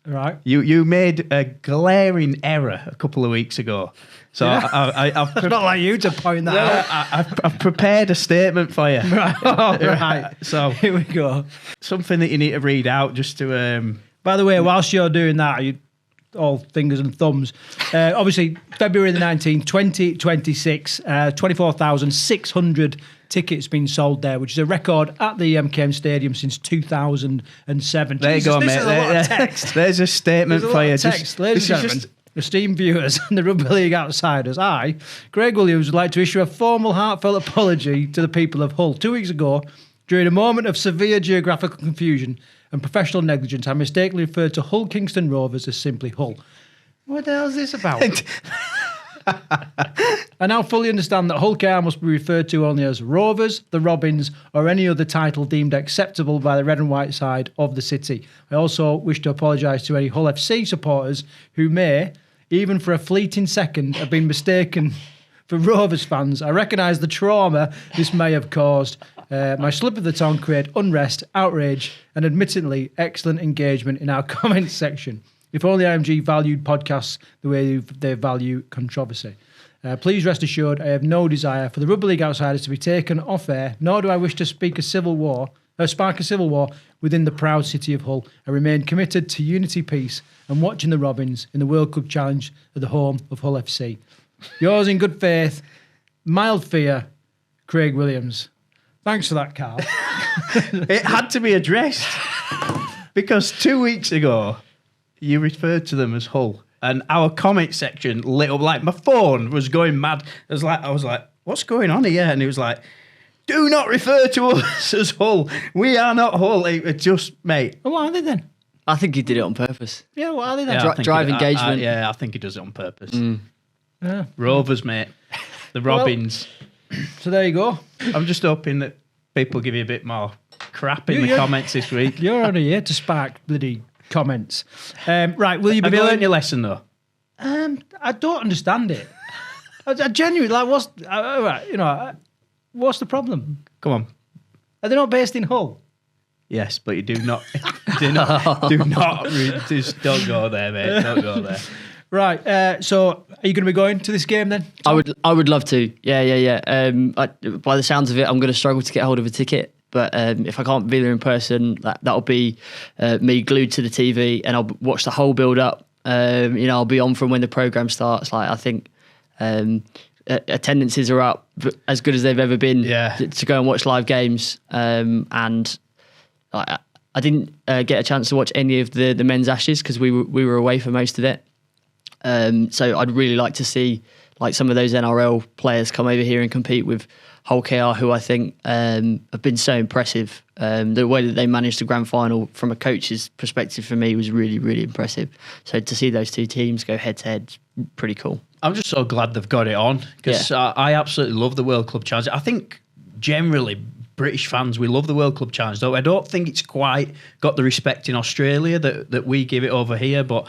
Right. You made a glaring error a couple of weeks ago. So yeah. I've it's not like you to point that out. I've prepared a statement for you. Right. Oh, right. So here we go. Something that you need to read out just to... By the way, whilst you're doing that, all fingers and thumbs. Obviously, February the 19th, 2026, 24,600 tickets been sold there, which is a record at the MKM Stadium since 2007. There you go, mate. There's a statement for you. Ladies and gentlemen, esteemed viewers and the Rugby League Outsiders, I, Craig Williams, would like to issue a formal, heartfelt apology to the people of Hull. 2 weeks ago, during a moment of severe geographical confusion and professional negligence, I mistakenly referred to Hull Kingston Rovers as simply Hull. What the hell is this about? I now fully understand that Hull KR must be referred to only as Rovers, the Robins, or any other title deemed acceptable by the red and white side of the city. I also wish to apologise to any Hull FC supporters who may, even for a fleeting second, have been mistaken for Rovers fans. I recognise the trauma this may have caused. My slip of the tongue created unrest, outrage, and admittedly excellent engagement in our comments section. If only IMG valued podcasts the way they value controversy. Please rest assured, I have no desire for the Rugby League Outsiders to be taken off air, nor do I wish to spark a civil war within the proud city of Hull. I remain committed to unity, peace, and watching the Robins in the World Cup Challenge at the home of Hull FC. Yours in good faith, mild fear, Craig Williams. Thanks for that, Karl. It had to be addressed because 2 weeks ago, you referred to them as Hull, and our comment section lit up like my phone was going mad. I was like, what's going on here? And it was like, do not refer to us as Hull. We are not Hull. It just, mate. Well, what are they then? I think he did it on purpose. Yeah, what are they then? Drive engagement. I think he does it on purpose. Yeah. Rovers, mate. The Robins. Well, so there you go. I'm just hoping that people give you a bit more crap in the comments this week. You're only here to spark bloody comments. Right, will you be Have you learned your lesson, though? I don't understand it. I genuinely, like, what's the problem? Come on. Are they not based in Hull? Yes, but you do not, just don't go there, mate. Don't go there. Right, so are you going to be going to this game then? Tom? I would love to. Yeah. By the sounds of it, I'm going to struggle to get hold of a ticket. But if I can't be there in person, that'll be me glued to the TV, and I'll watch the whole build up. I'll be on from when the programme starts. Like, I think attendances are up as good as they've ever been to go and watch live games. And I didn't get a chance to watch any of the men's Ashes because we were away for most of it. So I'd really like to see like some of those NRL players come over here and compete with Hull KR, who I think have been so impressive. The way that they managed the grand final from a coach's perspective for me was really, really impressive. So to see those two teams go head to head, pretty cool. I'm just so glad they've got it on because I absolutely love the World Club Challenge. I think generally British fans, we love the World Club Challenge, though I don't think it's quite got the respect in Australia that we give it over here. But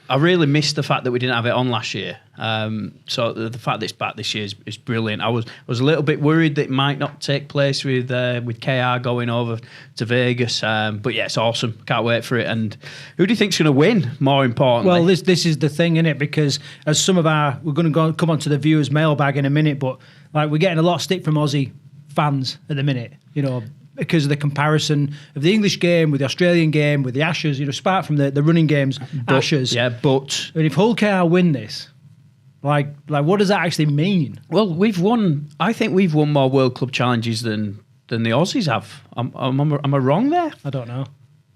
I really missed the fact that we didn't have it on last year. So the fact that it's back this year is brilliant. I was a little bit worried that it might not take place with KR going over to Vegas. But yeah, it's awesome. Can't wait for it. And who do you think's going to win? More importantly, well, this is the thing, isn't it? Because as we're going to come on to the viewers' mailbag in a minute, but like we're getting a lot of stick from Aussie fans at the minute, you know, because of the comparison of the English game with the Australian game, with the Ashes, you know, apart from the running games, Ashes. Yeah, but... And if Hull KR win this, like what does that actually mean? Well, I think we've won more World Club challenges than the Aussies have. Am I wrong there? I don't know.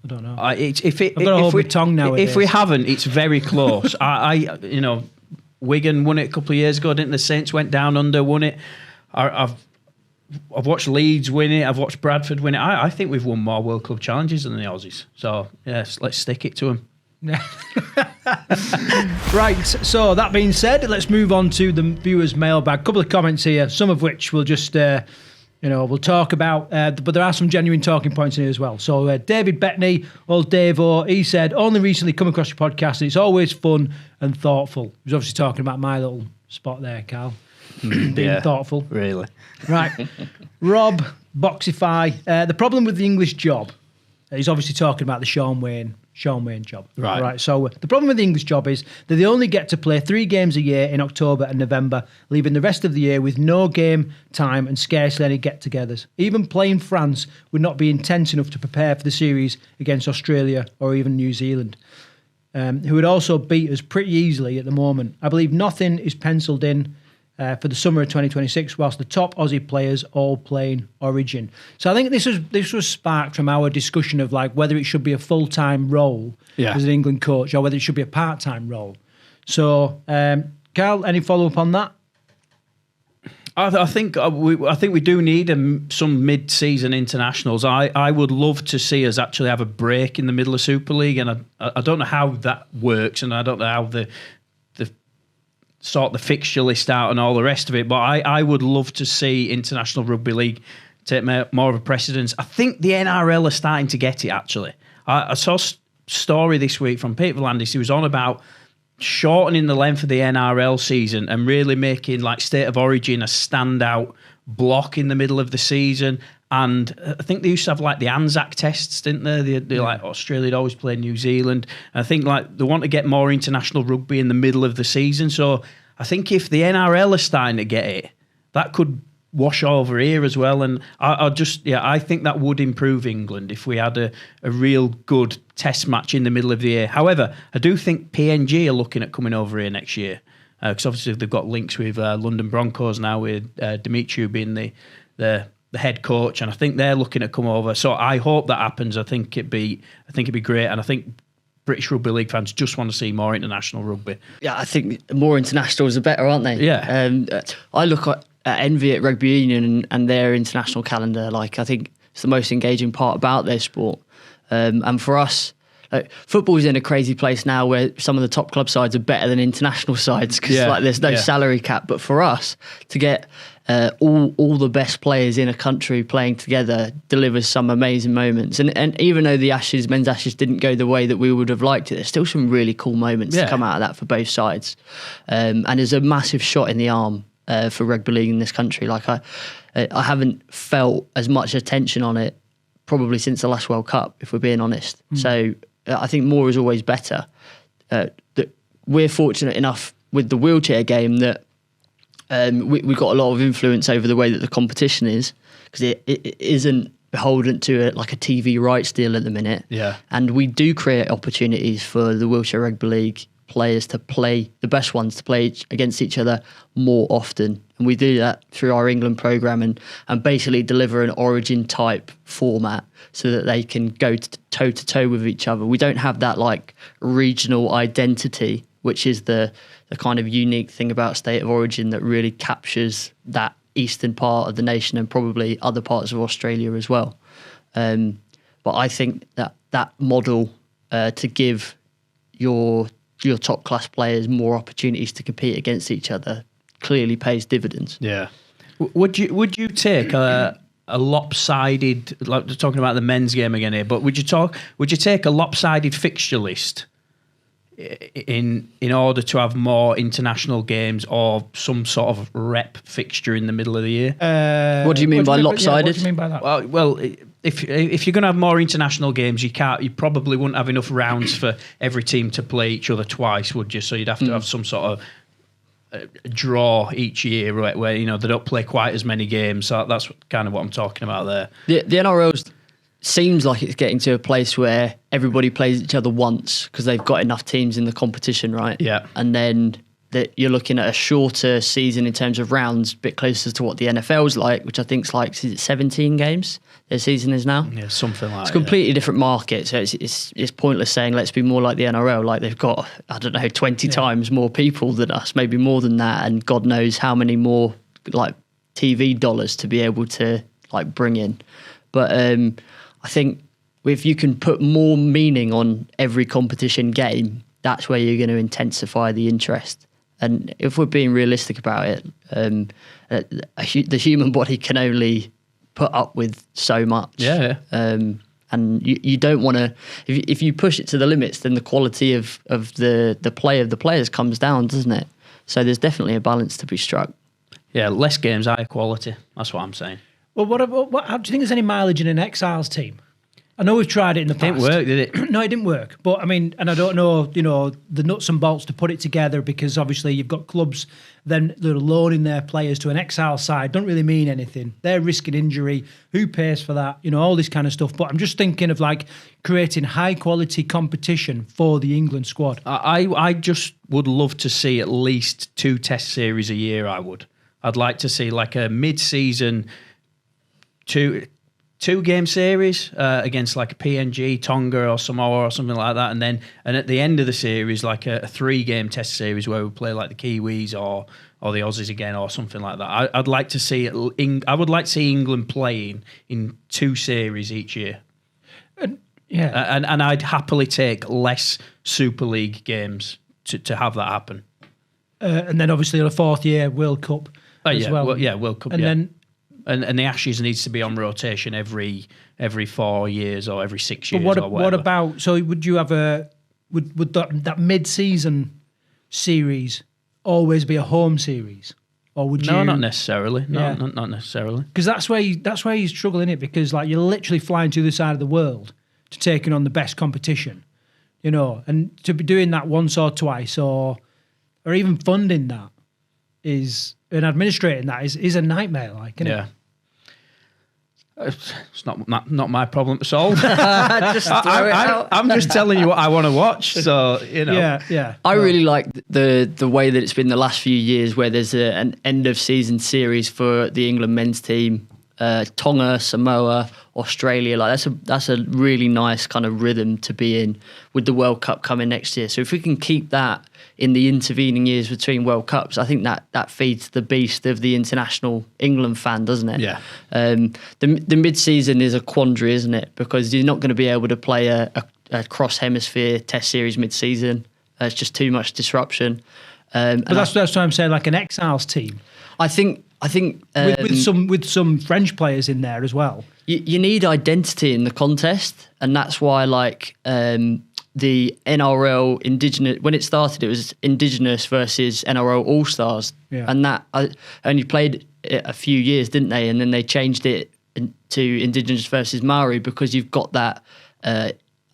I've got to hold my tongue nowadays. If we haven't, it's very close. You know, Wigan won it a couple of years ago, didn't the Saints went down under, won it. I've watched Leeds win it. I've watched Bradford win it. I think we've won more World Club challenges than the Aussies. So, yes, let's stick it to them. Right, so that being said, let's move on to the viewers' mailbag. A couple of comments here, some of which we'll just, we'll talk about. But there are some genuine talking points in here as well. So David Bettany, old Davo, he said, only recently come across your podcast and it's always fun and thoughtful. He was obviously talking about my little spot there, Carl. Being thoughtful. Really. Right. Rob Boxify. The problem with the English job, he's obviously talking about the Sean Wayne job. Right. So the problem with the English job is that they only get to play 3 games a year in October and November, leaving the rest of the year with no game time and scarcely any get-togethers. Even playing France would not be intense enough to prepare for the series against Australia or even New Zealand, who would also beat us pretty easily at the moment. I believe nothing is penciled in for the summer of 2026, whilst the top Aussie players all playing Origin. So I think this was sparked from our discussion of like whether it should be a full-time role as an England coach or whether it should be a part-time role. So, Carl, any follow-up on that? I think we do need some mid-season internationals. I would love to see us actually have a break in the middle of Super League, and I don't know how that works, and I don't know how the sort the fixture list out and all the rest of it, but I would love to see International Rugby League take more of a precedence. I think the NRL are starting to get it, actually. I saw a story this week from Peter V'landis. He was on about shortening the length of the NRL season and really making like State of Origin a standout block in the middle of the season. And I think they used to have like the Anzac tests, didn't they? They like Australia'd always play New Zealand. And I think like they want to get more international rugby in the middle of the season. So I think if the NRL are starting to get it, that could wash over here as well. And I think that would improve England if we had a real good test match in the middle of the year. However, I do think PNG are looking at coming over here next year because obviously they've got links with London Broncos now with Dimitri being the head coach, and I think they're looking to come over. So I hope that happens. I think it'd be great, and I think British Rugby League fans just want to see more international rugby. Yeah, I think more internationals are better, aren't they? Yeah. I look at envy at Rugby Union and their international calendar. Like, I think it's the most engaging part about their sport. And for us, football's in a crazy place now where some of the top club sides are better than international sides because there's no salary cap. But for us to get all the best players in a country playing together delivers some amazing moments. And even though the men's Ashes didn't go the way that we would have liked it, there's still some really cool moments to come out of that for both sides. And there's a massive shot in the arm for rugby league in this country. Like I haven't felt as much attention on it probably since the last World Cup, if we're being honest. So I think more is always better. That we're fortunate enough with the wheelchair game that we got a lot of influence over the way that the competition is, because it isn't beholden to a TV rights deal at the minute. Yeah. And we do create opportunities for the wheelchair rugby league players to play, the best ones to play against each other more often. And we do that through our England programme and basically deliver an Origin type format so that they can go toe to toe with each other. We don't have that like regional identity, which is the kind of unique thing about State of Origin that really captures that eastern part of the nation and probably other parts of Australia as well. But I think that model to give your top class players more opportunities to compete against each other clearly pays dividends. Yeah. Would you take a lopsided, like talking about the men's game again here, but would you take a lopsided fixture list in order to have more international games or some sort of rep fixture in the middle of the year. What do you mean by lopsided? What do you mean by that? Well, if you're going to have more international games, you probably wouldn't have enough rounds for every team to play each other twice, would you? So you'd have to have some sort of draw each year where they don't play quite as many games. So that's kind of what I'm talking about there. The NRL seems like it's getting to a place where everybody plays each other once because they've got enough teams in the competition, right? Yeah. And then you're looking at a shorter season in terms of rounds, a bit closer to what the NFL's like, which I think is like 17 games their season is now. Yeah, something like that. It's a completely different market, so it's pointless saying let's be more like the NRL. Like they've got, I don't know, 20 times more people than us, maybe more than that, and God knows how many more like TV dollars to be able to like bring in. But I think if you can put more meaning on every competition game, that's where you're going to intensify the interest. And if we're being realistic about it, the human body can only put up with so much. Yeah. And you don't want to, if you push it to the limits, then the quality of the play of the players comes down, doesn't it? So there's definitely a balance to be struck. Yeah, less games, higher quality. That's what I'm saying. Well, how do you think there's any mileage in an Exiles team? I know we've tried it in the past. It didn't work, did it? No, it didn't work. But I mean, and I don't know, the nuts and bolts to put it together, because obviously you've got clubs then that are loaning their players to an Exile side. Don't really mean anything. They're risking injury. Who pays for that? All this kind of stuff. But I'm just thinking of like creating high quality competition for the England squad. I just would love to see at least 2 test series a year. I'd like to see like a mid-season two game series against like a PNG, Tonga or Samoa or something like that, and at the end of the series like a 3-game test series where we play like the Kiwis or the Aussies again or something like that. I'd like to see I would like to see England playing in 2 series each year. And I'd happily take less Super League games to have that happen. And then obviously the 4th year World Cup as well. World Cup. And then. And the Ashes needs to be on rotation every 4 years or every 6 years. But what about? So would you have would that mid-season series always be a home series, or would you? No, not necessarily. No, not necessarily. Because that's where you struggle in it, because like you're literally flying to the other side of the world to taking on the best competition, and to be doing that once or twice, or even funding that and administrating that is a nightmare, like, isn't it? It's not my problem to solve. Just throw it out. I'm just telling you what I want to watch. So Yeah. I really like the way that it's been the last few years, where there's an end of season series for the England men's team, Tonga, Samoa, Australia. Like that's a really nice kind of rhythm to be in with the World Cup coming next year. So if we can keep that in the intervening years between World Cups, I think that feeds the beast of the international England fan, doesn't it? Yeah. The mid-season is a quandary, isn't it? Because you're not going to be able to play a cross-hemisphere test series mid-season. It's just too much disruption. But that's what I'm saying, like an Exiles team. I think with some French players in there as well. You need identity in the contest, and that's why the NRL Indigenous, when it started, it was Indigenous versus NRL All Stars, and that only played it a few years, didn't they? And then they changed it to Indigenous versus Maori, because you've got that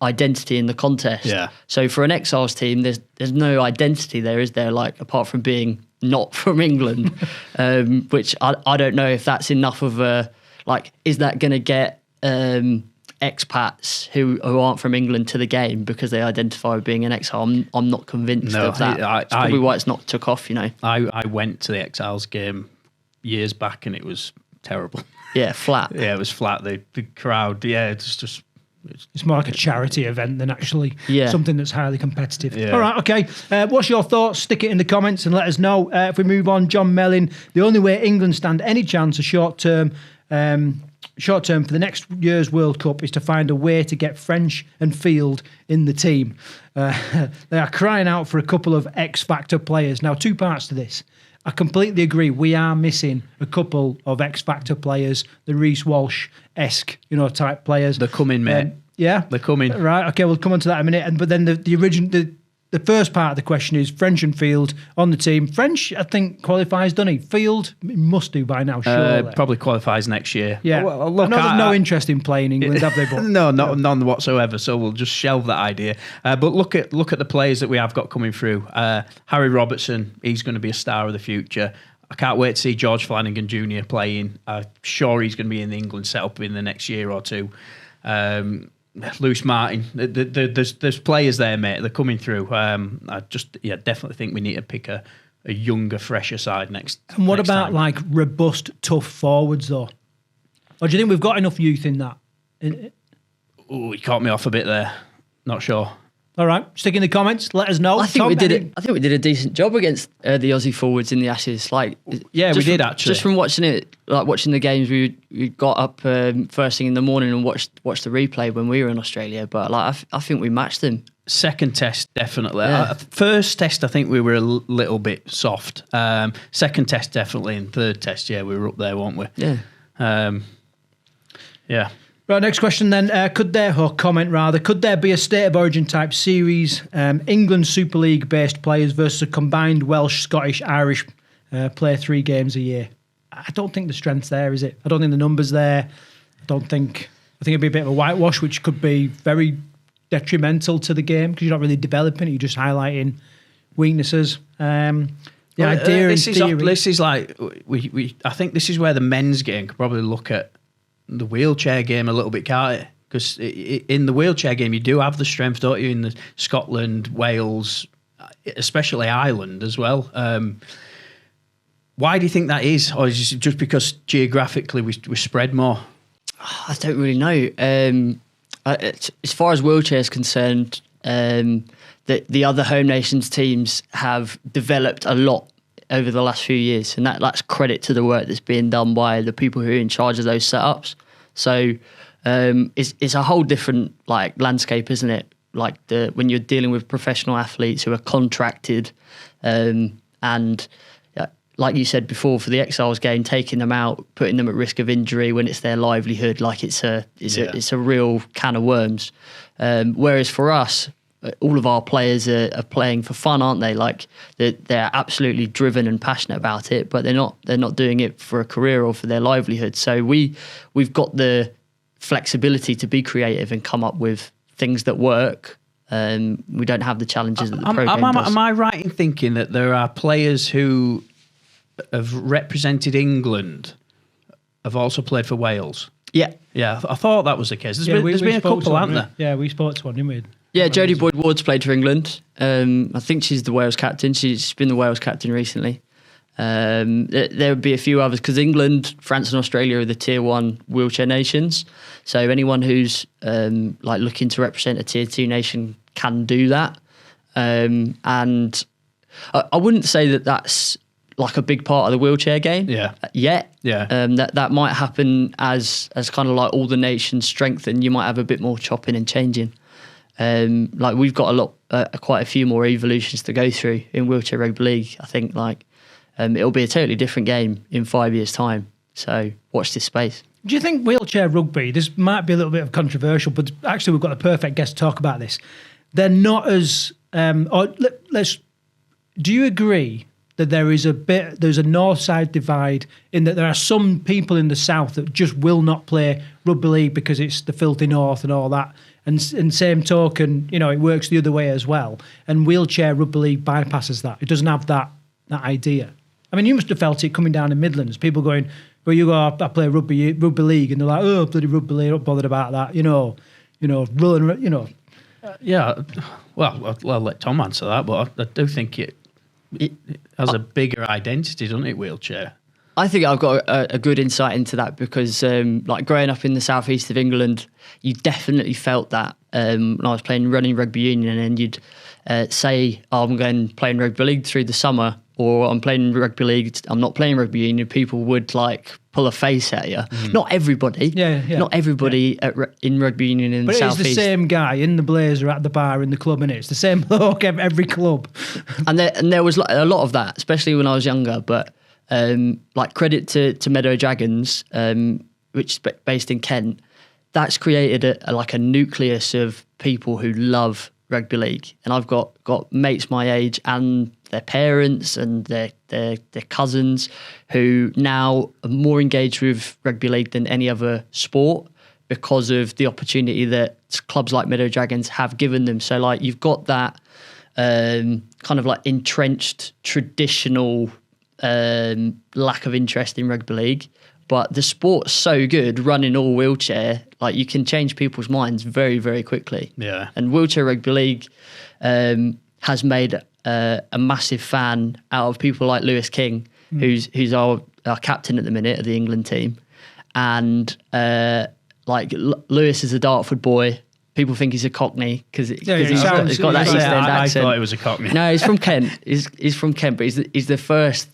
identity in the contest. Yeah. So for an Exiles team, there's no identity there, is there? Like, apart from being not from England, which I don't know if that's enough of a, like, is that going to get expats who aren't from England to the game because they identify with being an exile? I'm not convinced of that. It's probably why it's not took off, I went to the Exiles game years back and it was terrible. Yeah, flat. Yeah, it was flat. The crowd, it's just... It's more like a charity event than actually something that's highly competitive. Yeah. All right, okay. What's your thoughts? Stick it in the comments and let us know. If we move on, John Mellin, the only way England stand any chance of short-term for the next year's World Cup is to find a way to get French and Field in the team. They are crying out for a couple of X-Factor players. Now, 2 parts to this. I completely agree. We are missing a couple of X-Factor players, the Reece Walsh-esque, type players. They're coming, mate. Yeah? They're coming. Right, okay, we'll come on to that in a minute. But then the the first part of the question is French and Field on the team. French, I think, qualifies, doesn't he? Field must do by now, surely. Probably qualifies next year. Yeah. Well, look, I know there's no interest in playing England, have they? But, no, none whatsoever. So we'll just shelve that idea. But look at the players that we have got coming through. Harry Robertson, he's going to be a star of the future. I can't wait to see George Flanagan Jr. playing. I'm sure he's going to be in the England setup in the next year or two. Lewis Martin, there's players there, mate. They're coming through. I definitely think we need to pick a younger, fresher side next. And what next about time. like robust, tough forwards though? Or do you think we've got enough youth in that? Oh, you caught me off a bit there. Not sure. All right, stick in the comments. Let us know. I think we did it. I think we did a decent job against the Aussie forwards in the Ashes. Like, yeah, we did actually. Just from watching it, like watching the games, we got up first thing in the morning and watched the replay when we were in Australia. But like, I think we matched them. Second test, definitely. Yeah. First test, I think we were a little bit soft. Second test, definitely. And third test, yeah, we were up there, weren't we? Yeah. Yeah. Right, next question then. Could there be a State of Origin type series, England Super League based players versus a combined Welsh, Scottish, Irish play 3 games a year? I don't think the strength's there, is it? I don't think the number's there. I think it'd be a bit of a whitewash, which could be very detrimental to the game because you're not really developing it, you're just highlighting weaknesses. This is like I think this is where the men's game could probably look at the wheelchair game a little bit, can't it? Because in the wheelchair game, you do have the strength, don't you? In the Scotland, Wales, especially Ireland as well. Why do you think that is? Or is it just because geographically we spread more? I don't really know. As far as wheelchair is concerned, the other home nations teams have developed a lot over the last few years, and that's credit to the work that's being done by the people who are in charge of those setups. So it's a whole different landscape, isn't it? Like when you're dealing with professional athletes who are contracted, and like you said before, for the Exiles game, taking them out, putting them at risk of injury when it's their livelihood, like it's a real can of worms. Whereas for us, all of our players are playing for fun, aren't they? Like they're absolutely driven and passionate about it, but they're not doing it for a career or for their livelihood. So we've got the flexibility to be creative and come up with things that work. We don't have the challenges that the pro game does. Am I right in thinking that there are players who have represented England have also played for Wales? Yeah. Yeah, I thought that was the case. There's been a couple, haven't there? Yeah, we spoke to one, didn't we? Yeah, Jodie Boyd-Ward's played for England. I think she's the Wales captain. She's been the Wales captain recently. There would be a few others because England, France and Australia are the tier 1 wheelchair nations. So anyone who's looking to represent a tier 2 nation can do that. And I wouldn't say that that's like a big part of the wheelchair game yet. Yeah. That might happen as kind of like all the nations strengthen. You might have a bit more chopping and changing. We've got quite a few more evolutions to go through in wheelchair rugby league. I think it'll be a totally different game in 5 years' time. So watch this space. Do you think wheelchair rugby, this might be a little bit of controversial, but actually we've got a perfect guest to talk about this. They're not as, do you agree that there's a north-side divide in that there are some people in the south that just will not play rugby league because it's the filthy north and all that? And same token, it works the other way as well. And wheelchair rugby league bypasses that. It doesn't have that idea. I mean, you must have felt it coming down in Midlands. People going, well, I play rugby league, and they're like, oh, bloody rugby league, not bothered about that. Rolling. Yeah. Well, I'll let Tom answer that, but I do think it has a bigger identity, doesn't it, wheelchair? I think I've got a good insight into that because, growing up in the southeast of England, you definitely felt that when I was running rugby union, and then you'd say, I'm going playing rugby league through the summer, or I'm playing rugby league, I'm not playing rugby union. People would pull a face at you. Mm. Not everybody. Not everybody in rugby union in the southeast. But it's the same guy in the blazer at the bar in the club, and it's the same bloke every club. and there was a lot of that, especially when I was younger. But credit to Meadow Dragons, which is based in Kent, that's created a nucleus of people who love rugby league, and I've got mates my age and their parents and their cousins who now are more engaged with rugby league than any other sport because of the opportunity that clubs like Meadow Dragons have given them. So like you've got that kind of like entrenched traditional lack of interest in rugby league, but the sport's so good, running all wheelchair, like you can change people's minds very, very quickly. Yeah. And wheelchair rugby league has made a massive fan out of people like Lewis King, who's our captain at the minute of the England team. And Lewis is a Dartford boy. People think he's a Cockney because he's got that East End accent. I thought it was a Cockney. No, he's from Kent. He's from Kent, but he's the first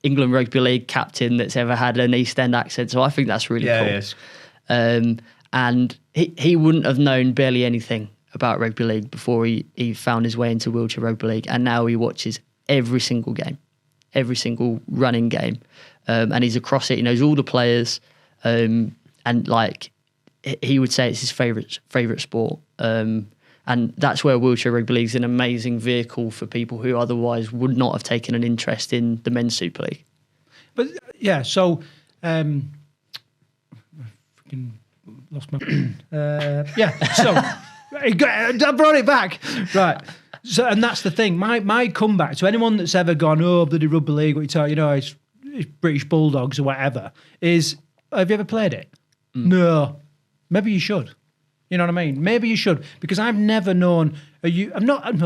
England Rugby League captain that's ever had an East End accent. So I think that's really cool. Yes. And he wouldn't have known barely anything about rugby league before he found his way into wheelchair rugby league, and now he watches every single game, every single running game, and he's across it. He knows all the players, and like he would say it's his favorite sport. And that's where wheelchair rugby league is an amazing vehicle for people who otherwise would not have taken an interest in the men's Super League. But yeah, so freaking lost my so I brought it back, right? So, and that's the thing. My comeback to anyone that's ever gone, bloody rugby league, what you talk, it's British Bulldogs or whatever, is have you ever played it? No. Maybe you should. You know what I mean? Maybe you should, because I've never known I've not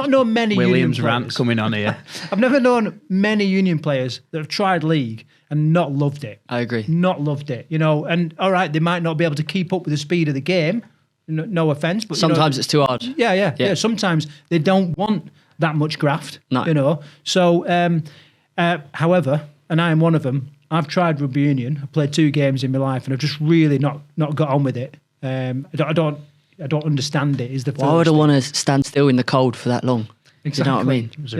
known many Williams union rant players. coming on here. I've never known many union players that have tried league and not loved it. I agree. Not loved it, and all right, they might not be able to keep up with the speed of the game. No offense, but sometimes it's too hard. Yeah. Sometimes they don't want that much graft. No. So, however, and I am one of them. I've tried rugby union. I played 2 games in my life, and I've just really not got on with it. I don't understand it. Is the Why would I want to stand still in the cold for that long? Exactly. You know what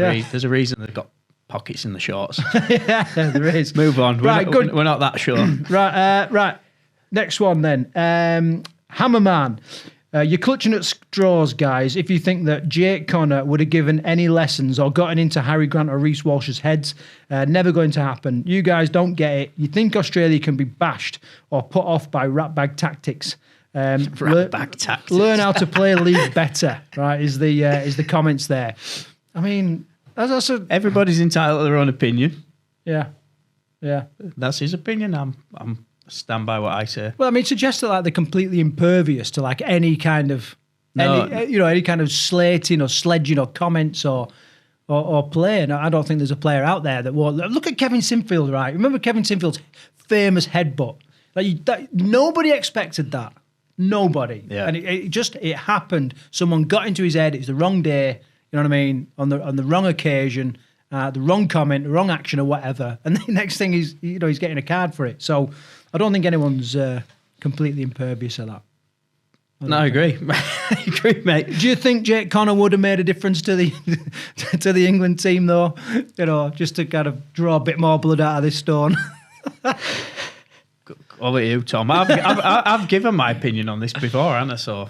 I mean? There's a reason they've got pockets in the shorts. Yeah, there is. Move on. Good. We're not that sure. Right. Next one then. Hammerman. You're clutching at straws, guys, if you think that Jake Connor would have given any lessons or gotten into Harry Grant or Reece Walsh's heads. Never going to happen. You guys don't get it. You think Australia can be bashed or put off by ratbag tactics. Ratbag tactics. Learn how to play league better, right, is the comments there. I mean, that's everybody's entitled to their own opinion. Yeah. That's his opinion. I'm stand by what I say. Well, I mean, it suggests that like they're completely impervious to like any kind of any kind of slating or sledging or comments or play. And I don't think there's a player out there that won't. Look at Kevin Sinfield, right? Remember Kevin Sinfield's famous headbutt? Nobody expected that. Nobody. Yeah. And it happened. Someone got into his head. It was the wrong day. You know what I mean? On the wrong occasion, the wrong comment, the wrong action, or whatever. And the next thing he's getting a card for it. So I don't think anyone's completely impervious to that. I agree. I agree, mate. Do you think Jake Connor would have made a difference to the to the England team, though? Just to kind of draw a bit more blood out of this stone. Over to you, Tom. I've given my opinion on this before, haven't I? So,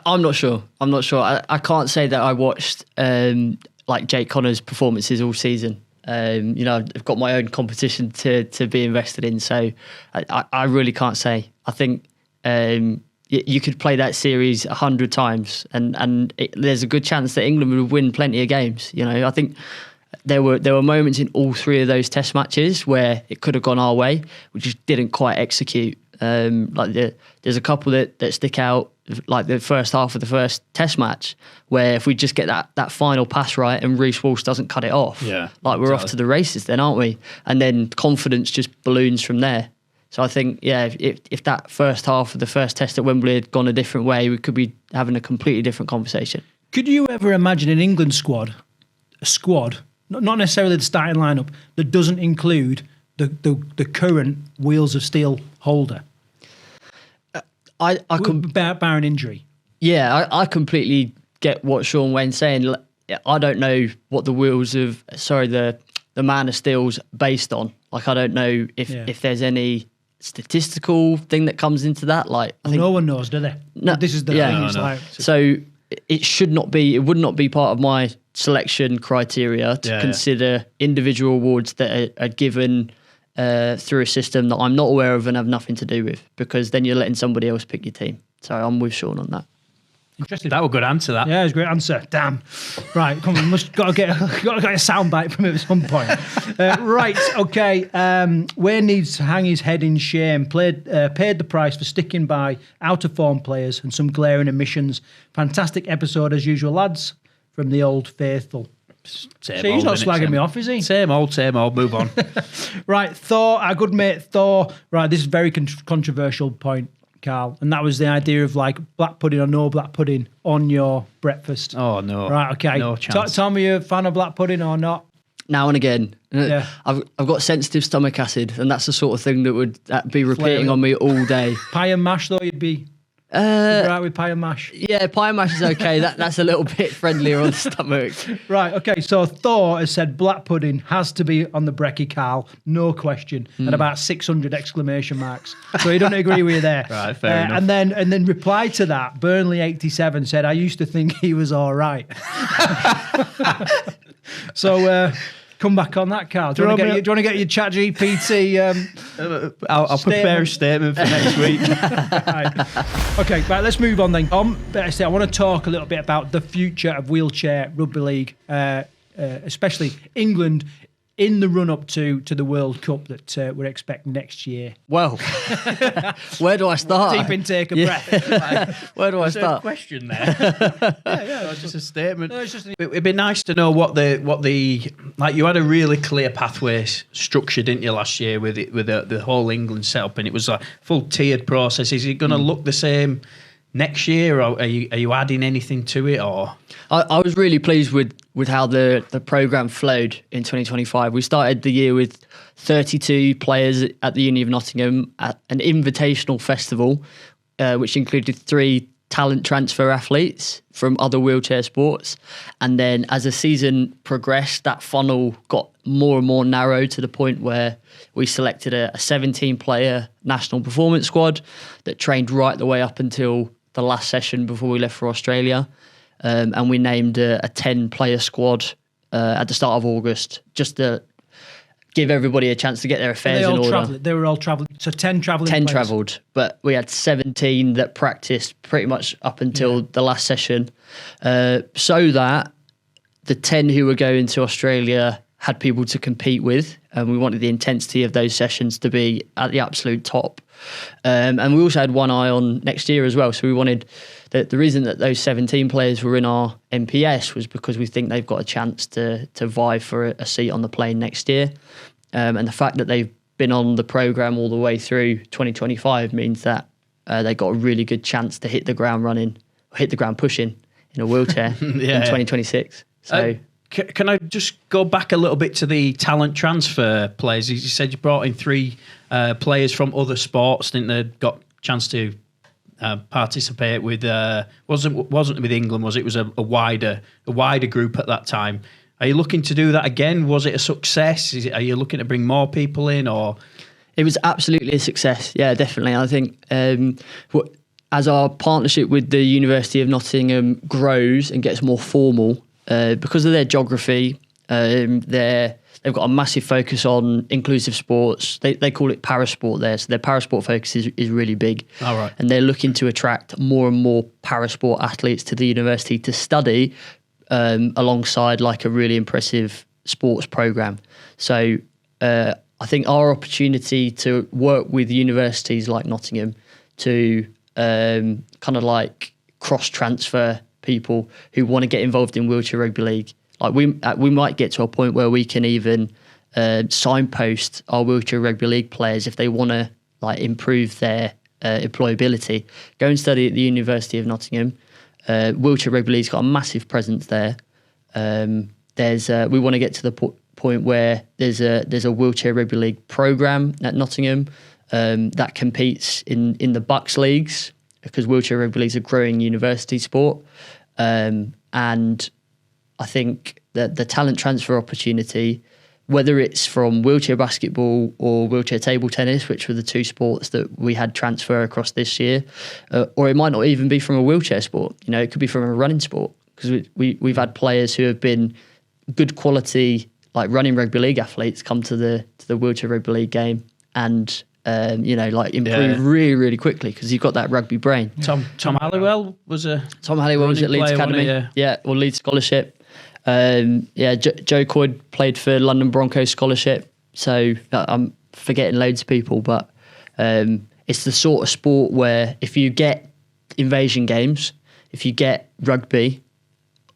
I'm not sure. I can't say that I watched like Jake Connor's performances all season. I've got my own competition to be invested in, so I really can't say. I think you could play that series 100 times, and there's a good chance that England would win plenty of games. I think there were moments in all 3 of those Test matches where it could have gone our way, we just didn't quite execute. There's a couple that stick out, like the first half of the first Test match, where if we just get that final pass right and Reece Walsh doesn't cut it off, we're off to the races then, aren't we? And then confidence just balloons from there. So I think, if that first half of the first Test at Wembley had gone a different way, we could be having a completely different conversation. Could you ever imagine an England squad, not necessarily the starting lineup, that doesn't include the current Wheels of Steel holder? I could barring injury. Yeah, I completely get what Sean Wayne's saying. I don't know what the the Man of Steel's based on. Like, I don't know if there's any statistical thing that comes into that. Like, I think no one knows, do they? No, this is the thing. It's like, so it would not be part of my selection criteria to consider individual awards that are given through a system that I'm not aware of and have nothing to do with, because then you're letting somebody else pick your team. So I'm with Sean on that. Interesting. That was a good answer. That. Yeah, it was a great answer. Damn. Right, come on, got to get a soundbite from it at some point. Right, okay. Wayne needs to hang his head in shame. Paid the price for sticking by out of form players and some glaring omissions. Fantastic episode as usual, lads. From the old faithful. Same so he's not slagging me off, is he? Same old. Move on. Right, Thor, our good mate Thor. Right, this is a very controversial point, Karl, and that was the idea of like black pudding or no black pudding on your breakfast. Oh no! Right, okay. No chance. Tell me, you're a fan of black pudding or not? Now and again. Yeah. I've got sensitive stomach acid, and that's the sort of thing that would be repeating on me all day. Pie and mash, though, you'd be right with pie and mash. Yeah, pie and mash is okay. That's a little bit friendlier on the stomach. Right, okay. So Thor has said black pudding has to be on the brekkie, Karl. No question. And about 600 exclamation marks. So he doesn't agree with you there. Right, fair enough. And then reply to that, Burnley87 said, I used to think he was all right. So come back on that, Karl. Do you want to get your chat GPT? I'll prepare a statement for next week. Right. Okay, right, let's move on then. I want to talk a little bit about the future of wheelchair rugby league, especially England in the run-up to the World Cup that we're expecting next year. Well, where do I start? Deep intake of breath. Where do I start? A question there. yeah, just a statement. No, it'd be nice to know what the like. You had a really clear pathway structure, didn't you, last year with the whole England setup, and it was a full tiered process. Is it going to look the same next year, or are you adding anything to it? Or I was really pleased with how the programme flowed in 2025. We started the year with 32 players at the Uni of Nottingham at an invitational festival, which included 3 talent transfer athletes from other wheelchair sports. And then as the season progressed, that funnel got more and more narrow to the point where we selected a 17-player national performance squad that trained right the way up until the last session before we left for Australia. And we named a 10-player squad at the start of August, just to give everybody a chance to get their affairs in order. They were all travelling. So 10 travelling 10 players. travelled, but we had 17 that practiced pretty much up until the last session, so that the 10 who were going to Australia had people to compete with, and we wanted the intensity of those sessions to be at the absolute top. And we also had one eye on next year as well. So we wanted the reason that those 17 players were in our MPS was because we think they've got a chance to vie for a seat on the plane next year. And the fact that they've been on the programme all the way through 2025 means that they got a really good chance to hit the ground pushing in a wheelchair in 2026. So. Can I just go back a little bit to the talent transfer players? You said you brought in 3 players from other sports, didn't they? Got a chance to participate with wasn't with England, was it? It was a wider group at that time. Are you looking to do that again? Was it a success? Are you looking to bring more people in, or? It was absolutely a success. Yeah, definitely. I think as our partnership with the University of Nottingham grows and gets more formal, because of their geography, they've got a massive focus on inclusive sports. They call it parasport there, so their parasport focus is really big. All right. And they're looking to attract more and more parasport athletes to the university to study alongside like a really impressive sports program. So I think our opportunity to work with universities like Nottingham to kind of like cross-transfer people who want to get involved in wheelchair rugby league. Like we might get to a point where we can even signpost our wheelchair rugby league players if they want to like improve their employability. Go and study at the University of Nottingham. Wheelchair rugby league's got a massive presence there. We want to get to the point where there's a wheelchair rugby league program at Nottingham that competes in the Bucks leagues, because wheelchair rugby league is a growing university sport. And I think that the talent transfer opportunity whether it's from wheelchair basketball or wheelchair table tennis, which were the two sports that we had transfer across this year, or it might not even be from a wheelchair sport. You know, it could be from a running sport, because we've had players who have been good quality, like running rugby league athletes, come to the wheelchair rugby league game and improve really, really quickly because you've got that rugby brain. Tom Halliwell was at Leeds Academy, or Leeds Scholarship. Joe Coyd played for London Broncos Scholarship. So I'm forgetting loads of people, but it's the sort of sport where if you get invasion games, if you get rugby,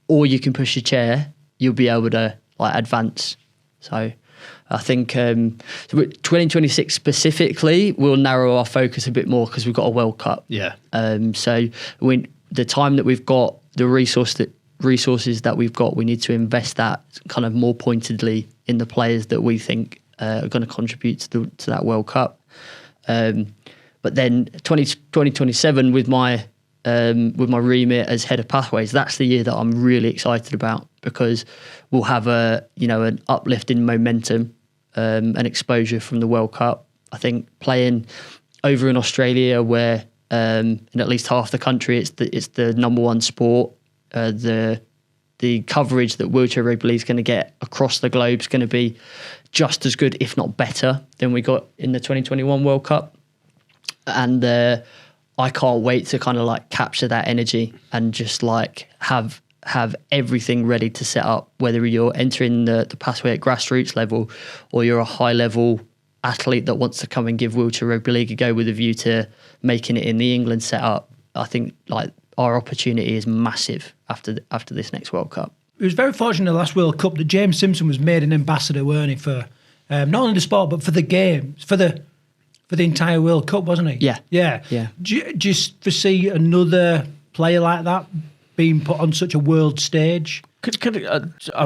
or you can push your chair, you'll be able to advance. So I think 2026 specifically, we'll narrow our focus a bit more because we've got a World Cup. Yeah. So the time that we've got, the resources that we've got, we need to invest that kind of more pointedly in the players that we think are going to contribute to that World Cup. But then 2027 with my remit as head of pathways, that's the year that I'm really excited about, because we'll have an uplift in momentum and exposure from the World Cup. I think playing over in Australia, where in at least half the country it's the number one sport, the coverage that wheelchair rugby league is going to get across the globe is going to be just as good, if not better, than we got in the 2021 World Cup. And I can't wait to kind of capture that energy and just have everything ready to set up, whether you're entering the pathway at grassroots level or you're a high level athlete that wants to come and give wheelchair rugby league a go with a view to making it in the England setup. I think our opportunity is massive after this next World Cup. It was very fortunate in the last World Cup that James Simpson was made an ambassador, weren't he, for not only the sport but for the games, for the entire World Cup, wasn't he? Yeah. Do you foresee another player like that being put on such a world stage? I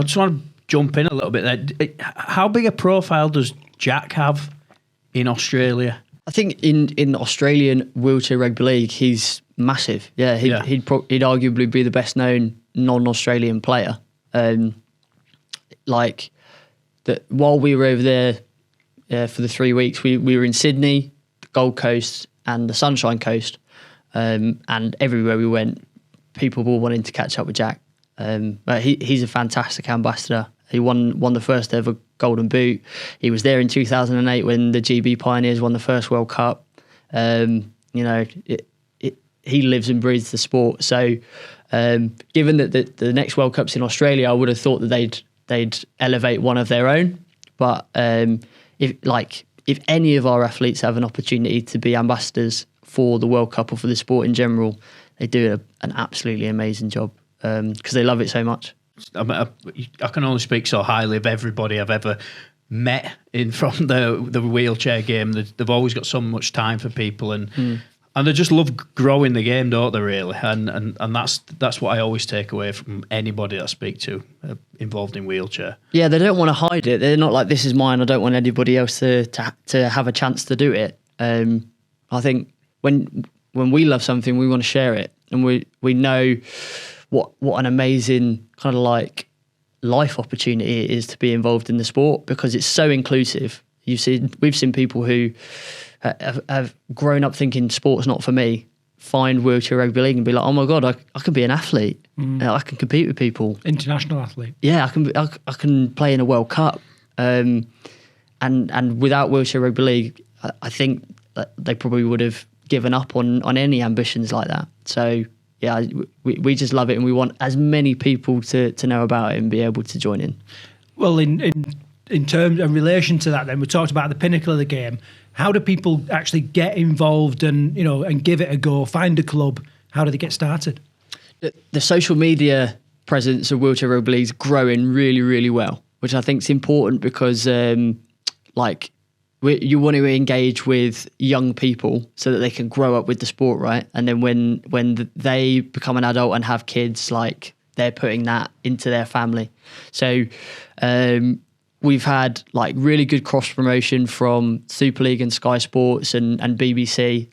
just want to jump in a little bit there. How big a profile does Jack have in Australia? I think in Australian wheelchair rugby league, he's massive. Yeah, he'd arguably be the best known non-Australian player. While we were over there for the 3 weeks, we were in Sydney, the Gold Coast, and the Sunshine Coast, and everywhere we went, people were wanting to catch up with Jack. But he's a fantastic ambassador. He won the first ever Golden Boot. He was there in 2008 when the GB Pioneers won the first World Cup. He lives and breathes the sport. So, given that the next World Cup's in Australia, I would have thought that they'd elevate one of their own. But if any of our athletes have an opportunity to be ambassadors for the World Cup or for the sport in general, they do an absolutely amazing job because they love it so much. I can only speak so highly of everybody I've ever met from the wheelchair game. They've always got so much time for people, and they just love growing the game, don't they? Really, and that's what I always take away from anybody that I speak to involved in wheelchair. Yeah, they don't want to hide it. They're not like, this is mine, I don't want anybody else to have a chance to do it. I think when we love something, we want to share it, and we know what an amazing kind of life opportunity it is to be involved in the sport, because it's so inclusive. We've seen people who have grown up thinking sport's not for me, find wheelchair rugby league and be like, oh my God, I can be an athlete. I can compete with people. International athlete. Yeah, I can play in a World Cup. And without wheelchair rugby league, I think that they probably would have given up on any ambitions like that. So yeah, we just love it, and we want as many people to know about it and be able to join in. Well, in terms of relation to that, then we talked about the pinnacle of the game. How do people actually get involved and give it a go? Find a club. How do they get started? The social media presence of wheelchair rugby league is growing really, really well, which I think is important because you want to engage with young people so that they can grow up with the sport, right? And then when they become an adult and have kids, they're putting that into their family. So we've had really good cross promotion from Super League and Sky Sports and BBC.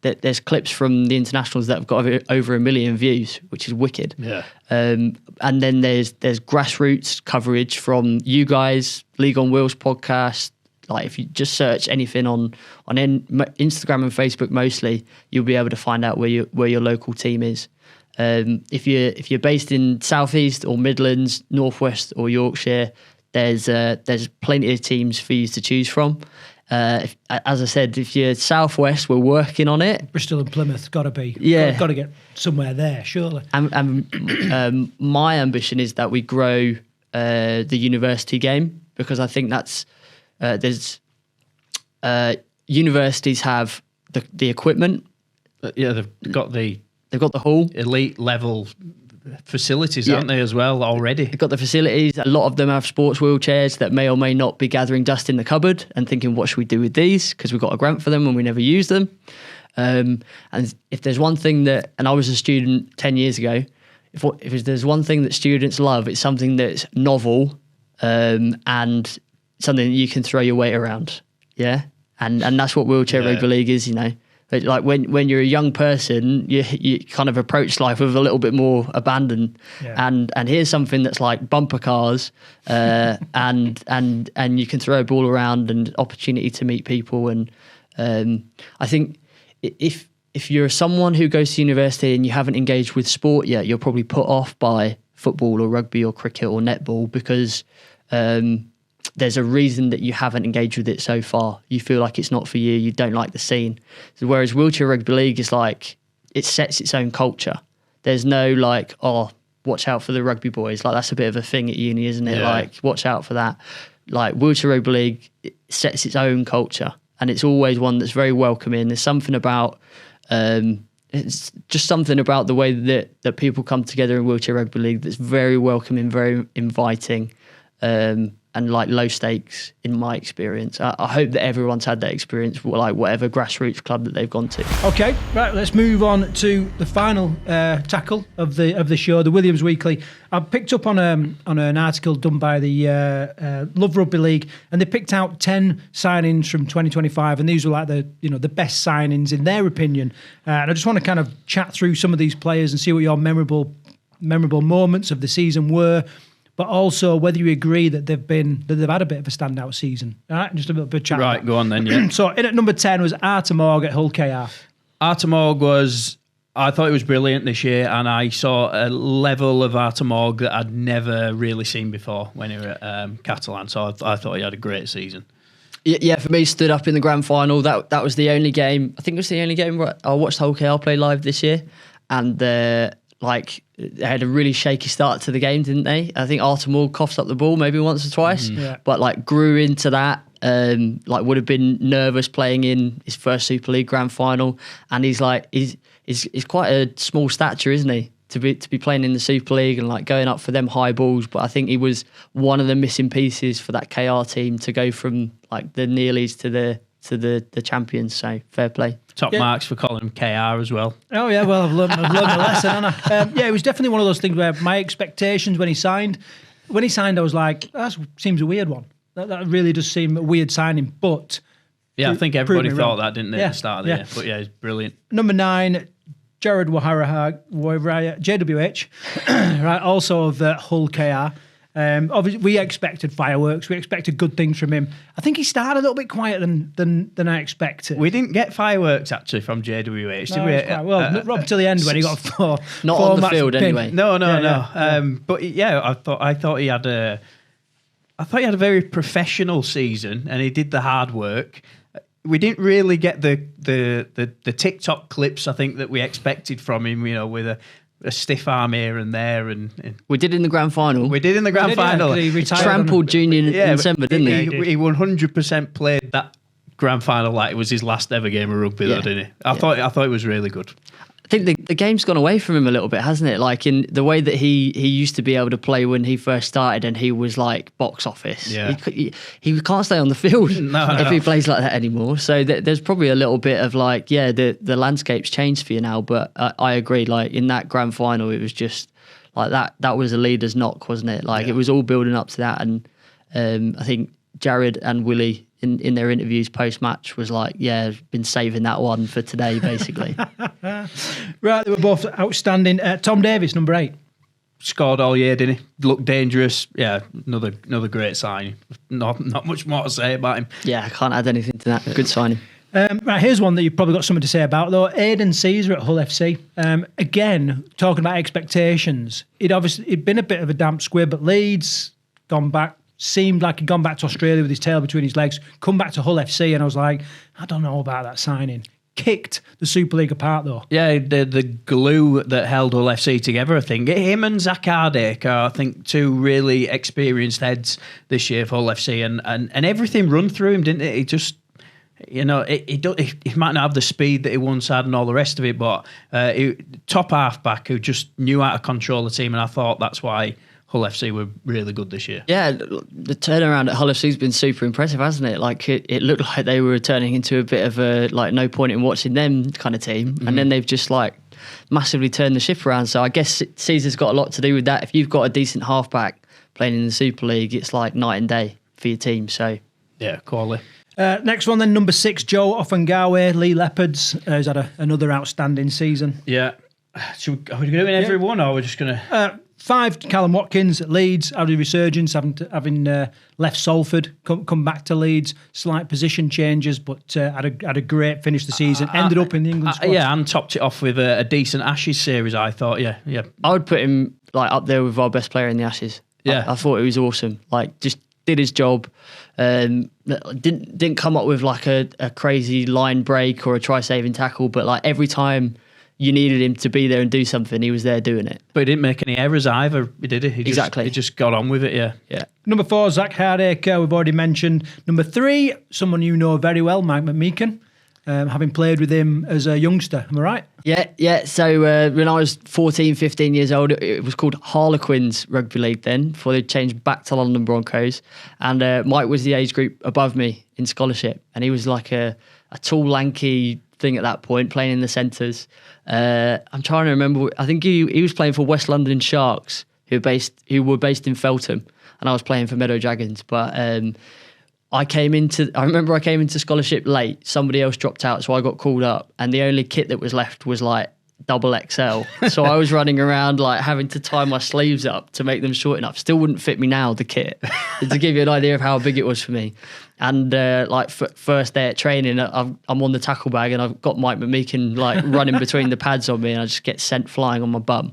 there's clips from the internationals that have got over 1 million views, which is wicked. Yeah. And then there's grassroots coverage from you guys, League on Wheels podcast. Like if you just search anything on Instagram and Facebook mostly, you'll be able to find out where your local team is. If you're based in Southeast or Midlands, Northwest or Yorkshire, there's plenty of teams for you to choose from. As I said, if you're Southwest, we're working on it. Bristol and Plymouth, got to be. Yeah. Got to get somewhere there, surely. And my ambition is that we grow the university game, because I think that's universities have the equipment. Yeah, they've got the hall, elite level facilities, haven't they, as well already? They've got the facilities. A lot of them have sports wheelchairs that may or may not be gathering dust in the cupboard and thinking, what should we do with these? Because we've got a grant for them and we never use them. And if there's one thing that, and I was a student 10 years ago, if there's one thing that students love, it's something that's novel and something that you can throw your weight around. Yeah. And that's what wheelchair rugby league is, you know. Like when you're a young person, you kind of approach life with a little bit more abandon, and here's something that's like bumper cars, and you can throw a ball around and opportunity to meet people, and I think if you're someone who goes to university and you haven't engaged with sport yet, you're probably put off by football or rugby or cricket or netball because there's a reason that you haven't engaged with it so far. You feel like it's not for you. You don't like the scene. So whereas wheelchair rugby league is like, it sets its own culture. There's no like, oh, watch out for the rugby boys. Like that's a bit of a thing at uni, isn't it? Yeah. Like watch out for that. Like wheelchair rugby league, it sets its own culture, and it's always one that's very welcoming. There's something about, it's just something about the way that people come together in wheelchair rugby league that's very welcoming, very inviting. And like low stakes in my experience. I hope that everyone's had that experience, like whatever grassroots club that they've gone to. Okay, right, let's move on to the final tackle of the show, the Williams Weekly. I picked up on an article done by the Love Rugby League, and they picked out 10 signings from 2025, and these were like the best signings in their opinion. And I just want to kind of chat through some of these players and see what your memorable moments of the season were. But also whether you agree that they've had a bit of a standout season. All right, just a little bit of chat. Right, go on then, yeah. So in at number 10 was Artemorg at Hull KR. Artemorg I thought it was brilliant this year, and I saw a level of Artemorg that I'd never really seen before when he was at Catalan. So I thought he had a great season. Yeah, for me, stood up in the grand final. That was the only game. I think it was the only game where I watched Hull KR play live this year, and they had a really shaky start to the game, didn't they? I think Artemorg coughed up the ball maybe once or twice, but like grew into that. Would have been nervous playing in his first Super League grand final, and he's quite a small stature, isn't he? To be playing in the Super League and like going up for them high balls, but I think he was one of the missing pieces for that KR team to go from like the Nearlies to the champions. So fair play. Top marks for calling him KR as well. Oh yeah, well I've learned a lesson, haven't I? It was definitely one of those things where my expectations when he signed, I was like, that seems a weird one. That really does seem a weird signing, but I think everybody thought that, didn't they, at the start of the year? But yeah, it's brilliant. Number 9, Jared Waharaha, JWH, right, also of Hull KR. Obviously, we expected fireworks. We expected good things from him. I think he started a little bit quieter than I expected. We didn't get fireworks actually from JWH, did we? Well, up to the end when he got four. Not on the field anyway. No. But I thought he had a very professional season, and he did the hard work. We didn't really get the TikTok clips I think that we expected from him. with a stiff arm here and there, and we did in the grand final. He trampled Junior in December, didn't he? He 100% played that grand final like it was his last ever game of rugby, though, didn't he? I thought it was really good. I think the game's gone away from him a little bit, hasn't it? Like in the way that he used to be able to play when he first started, and he was like box office. Yeah. He can't stay on the field if he plays like that anymore. So there's probably a little bit of like, the landscape's changed for you now. But I agree. Like in that grand final, it was just like that. That was a leader's knock, wasn't it? Like it was all building up to that, and I think Jared and Willie in their interviews post-match was like, yeah, been saving that one for today, basically. Right, they were both outstanding. Tom Davis, number 8. Scored all year, didn't he? Looked dangerous. Yeah, another great signing. Not much more to say about him. Yeah, I can't add anything to that. Good signing. Right, here's one that you've probably got something to say about, though. Aidan Caesar at Hull FC. Again, talking about expectations. He'd been a bit of a damp squib at Leeds, gone back, seemed like he'd gone back to Australia with his tail between his legs, come back to Hull FC, and I was like, I don't know about that signing. Kicked the Super League apart, though. Yeah, the glue that held Hull FC together, I think. Him and Zach Hardacre are, I think, two really experienced heads this year for Hull FC, and everything run through him, didn't it? He just, he might not have the speed that he once had and all the rest of it, but top half-back who just knew how to control the team, and I thought that's why Hull FC were really good this year. Yeah, the turnaround at Hull FC has been super impressive, hasn't it? Like it looked like they were turning into a bit of a like no point in watching them kind of team, and then they've just like massively turned the ship around. So I guess Caesar's got a lot to do with that. If you've got a decent halfback playing in the Super League, it's like night and day for your team. So yeah, quality. Next one then, number 6, Joe Offengawe, Lee Leopards. He's had another outstanding season. Yeah. Are we doing every one, or are we just going to... 5, Callum Watkins at Leeds, out of resurgence, having left Salford, come back to Leeds, slight position changes, but had a great finish the season, ended up in the England squad. Yeah, and topped it off with a decent Ashes series, I thought, yeah. I would put him like up there with our best player in the Ashes. Yeah. I thought it was awesome. Like, just did his job. Didn't come up with like a crazy line break or a try-saving tackle, but like every time you needed him to be there and do something, he was there doing it. But he didn't make any errors either, did he? Exactly. He just got on with it, yeah. Yeah. Number 4, Zach Hardacre, we've already mentioned. Number 3, someone you know very well, Mike McMeekan, having played with him as a youngster. Am I right? Yeah. So when I was 14, 15 years old, it was called Harlequins Rugby League then, before they changed back to London Broncos. And Mike was the age group above me in scholarship. And he was like a tall, lanky thing at that point, playing in the centres. I'm trying to remember. I think he was playing for West London Sharks, who were based in Feltham, and I was playing for Meadow Dragons. But I remember I came into scholarship late. Somebody else dropped out, so I got called up, and the only kit that was left was like double XL. So I was running around like having to tie my sleeves up to make them short enough. Still wouldn't fit me now, the kit, to give you an idea of how big it was for me. And first day at training, I'm on the tackle bag and I've got Mike McMeekan like running between the pads on me, and I just get sent flying on my bum.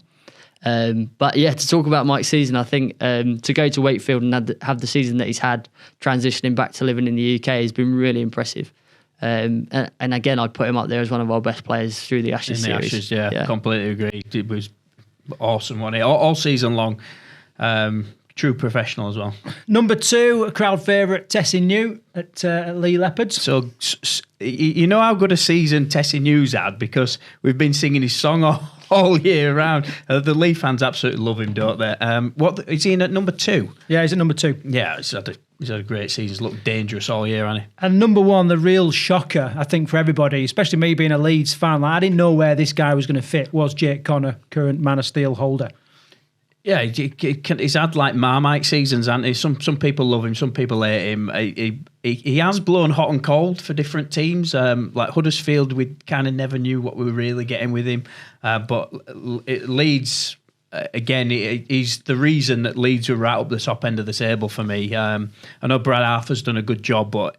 But yeah, to talk about Mike's season, I think to go to Wakefield and have the season that he's had, transitioning back to living in the UK, has been really impressive. And again, I'd put him up there as one of our best players through the Ashes series. Ashes, yeah, completely agree. It was awesome, wasn't it? All season long. True professional as well. Number 2, a crowd favourite, Tessie New at Lee Leopards. So you know how good a season Tessie New's had, because we've been singing his song all year round. The Lee fans absolutely love him, don't they? What is he in at number 2? Yeah, he's at number 2. Yeah, he's had a great season. He's looked dangerous all year, hasn't he? And number 1, the real shocker, I think, for everybody, especially me being a Leeds fan, like, I didn't know where this guy was going to fit, was Jake Connor, current Man of Steel holder. Yeah, he's had like Marmite seasons, hasn't he? Some people love him, some people hate him. He has blown hot and cold for different teams. Like Huddersfield, we kind of never knew what we were really getting with him. But Leeds, again, he's the reason that Leeds were right up the top end of the table for me. I know Brad Arthur's done a good job, but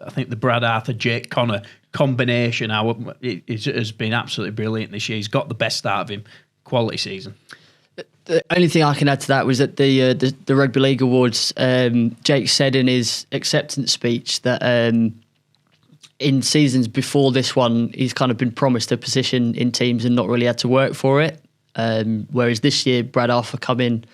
I think the Brad Arthur-Jake Connor combination has been absolutely brilliant this year. He's got the best out of him. Quality season. The only thing I can add to that was that the Rugby League Awards, Jake said in his acceptance speech that in seasons before this one, he's kind of been promised a position in teams and not really had to work for it. Whereas this year, Brad Arthur come in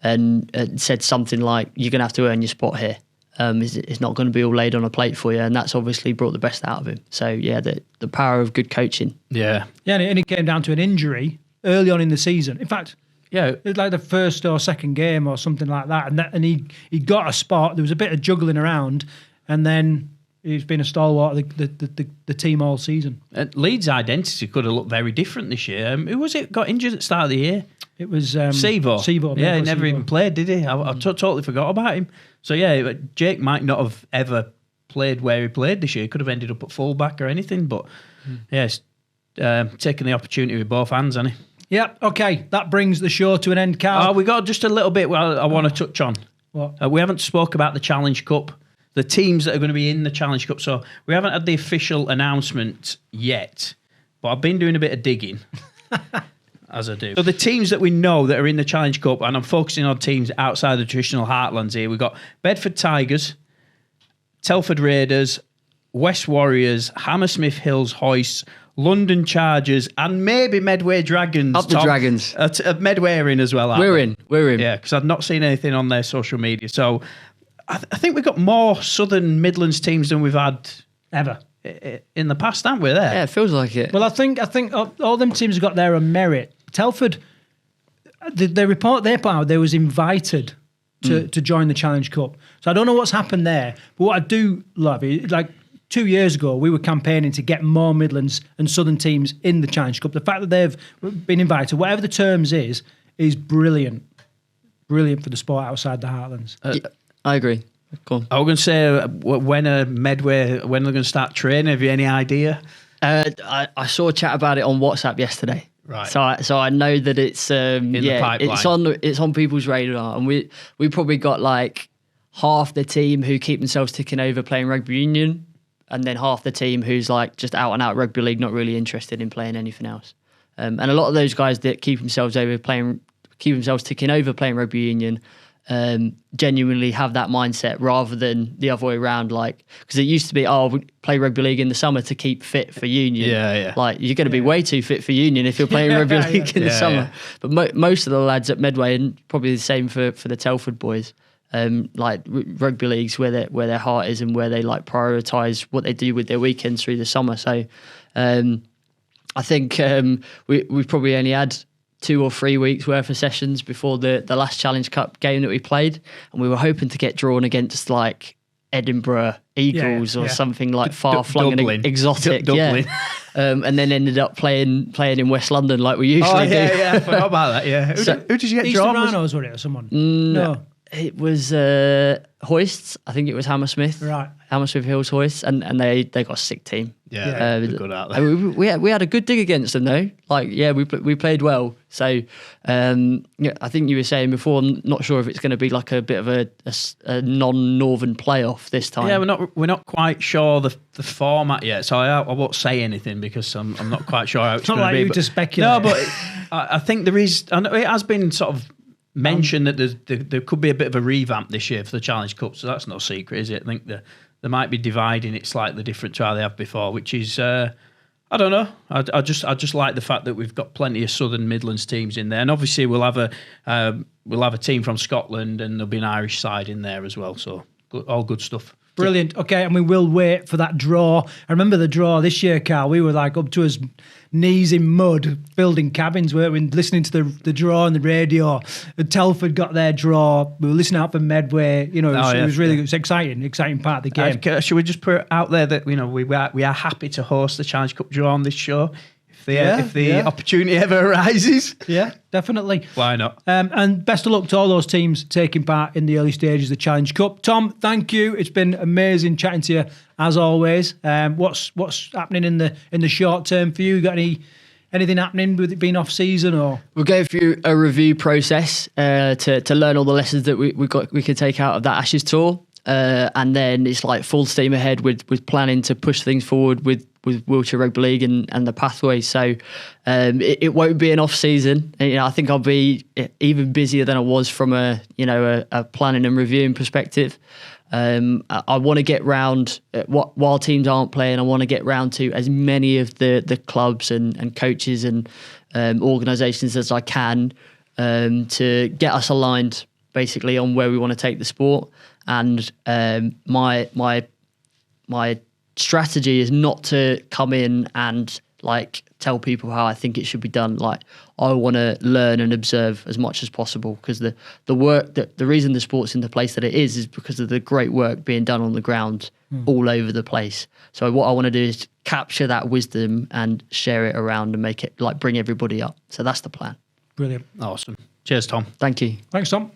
and said something like, you're going to have to earn your spot here. It's not going to be all laid on a plate for you. And that's obviously brought the best out of him. So, yeah, the power of good coaching. Yeah. Yeah, and it came down to an injury early on in the season. In fact... Yeah, it was like the first or second game or something like that, and he got a spot. There was a bit of juggling around, and then he's been a stalwart of the team all season. Leeds' identity could have looked very different this year. Who was it got injured at the start of the year? It was Sevo. Yeah, he never even played, did he? I totally forgot about him. So yeah, Jake might not have ever played where he played this year. He could have ended up at fullback or anything, but yes, taking the opportunity with both hands, hasn't he? Yeah, okay. That brings the show to an end, Karl. Oh, we got just a little bit I want to touch on. What? We haven't spoke about the Challenge Cup, the teams that are going to be in the Challenge Cup. So we haven't had the official announcement yet, but I've been doing a bit of digging, as I do. So the teams that we know that are in the Challenge Cup, and I'm focusing on teams outside the traditional heartlands here. We've got Bedford Tigers, Telford Raiders, West Warriors, Hammersmith Hills Hoists, London Chargers, and maybe Medway Dragons. Up the Tom. Dragons. Medway are in as well. We're in. Yeah, because I've not seen anything on their social media. So I think we've got more Southern Midlands teams than we've had Ever. in the past, haven't we? There. Yeah, it feels like it. Well, I think all them teams have got there on merit. Telford, the report they put out, they was invited to join the Challenge Cup. So I don't know what's happened there. But what I do love is, like, 2 years ago, we were campaigning to get more Midlands and Southern teams in the Challenge Cup. The fact that they've been invited, whatever the terms is brilliant. Brilliant for the sport outside the heartlands. I agree. Cool. I was going to say, when are Medway, when they're going to start training? Have you any idea? I saw a chat about it on WhatsApp yesterday. Right. So I know that it's the pipeline. it's on people's radar, and we probably got like half the team who keep themselves ticking over playing rugby union, and then half the team who's like just out and out rugby league, not really interested in playing anything else. And a lot of those guys that keep themselves ticking over playing rugby union, genuinely have that mindset rather than the other way around. Like, because it used to be, we play rugby league in the summer to keep fit for union. Yeah. Like, you're going to be way too fit for union if you're playing rugby league in the summer. Yeah. But most of the lads at Medway, and probably the same for the Telford boys, like rugby leagues where their heart is and where they like prioritise what they do with their weekends through the summer. So I think we've probably only had 2 or 3 weeks worth of sessions before the last Challenge Cup game that we played, and we were hoping to get drawn against like Edinburgh Eagles or something like far-flung and exotic. Dublin. And then ended up playing in West London like we usually do. Yeah, I forgot about that, yeah. Who did you get drawn? Eastern Rhinos, was it, or someone? No. It was Hoists. I think it was Hammersmith. Right. Hammersmith Hills Hoists, and they got a sick team. Yeah, they're good out there. We had a good dig against them though. Like, yeah, we played well. So I think you were saying before, I'm not sure if it's going to be like a bit of a non-northern playoff this time. Yeah, we're not quite sure the format yet, so I won't say anything because I'm not quite sure how it's going to be. Not like you to speculate. No, but I think there is. I know it has been sort of mentioned that there could be a bit of a revamp this year for the Challenge Cup, so that's no secret, is it? I think they might be dividing it slightly different to how they have before, which is I don't know. I just like the fact that we've got plenty of Southern Midlands teams in there, and obviously we'll have a team from Scotland, and there'll be an Irish side in there as well. So all good stuff. Brilliant. Okay, and we will wait for that draw. I remember the draw this year, Karl. We were like up to us knees in mud building cabins, weren't we? Listening to the draw on the radio. And Telford got their draw. We were listening out for Medway. You know, it was really it was exciting part of the game. Should we just put out there that we are happy to host the Challenge Cup draw on this show if the opportunity ever arises? Yeah, definitely. Why not? And best of luck to all those teams taking part in the early stages of the Challenge Cup. Tom, thank you. It's been amazing chatting to you as always. What's happening in the short term for you? Got anything happening with it being off season, or? We'll go through a review process to learn all the lessons that we could take out of that Ashes tour. And then it's like full steam ahead with planning to push things forward with Wiltshire Rugby League and the pathway. So it won't be an off season. I think I'll be even busier than I was from a planning and reviewing perspective. I want to get round while teams aren't playing. I want to get round to as many of the clubs and coaches and organisations as I can to get us aligned basically on where we want to take the sport. And my strategy is not to come in and like tell people how I think it should be done. Like, I want to learn and observe as much as possible, because the work the reason the sport's in the place that it is because of the great work being done on the ground all over the place. So what I want to do is capture that wisdom and share it around and make it like bring everybody up. So that's the plan. Brilliant. Awesome. Cheers, Tom. Thank you. Thanks, Tom.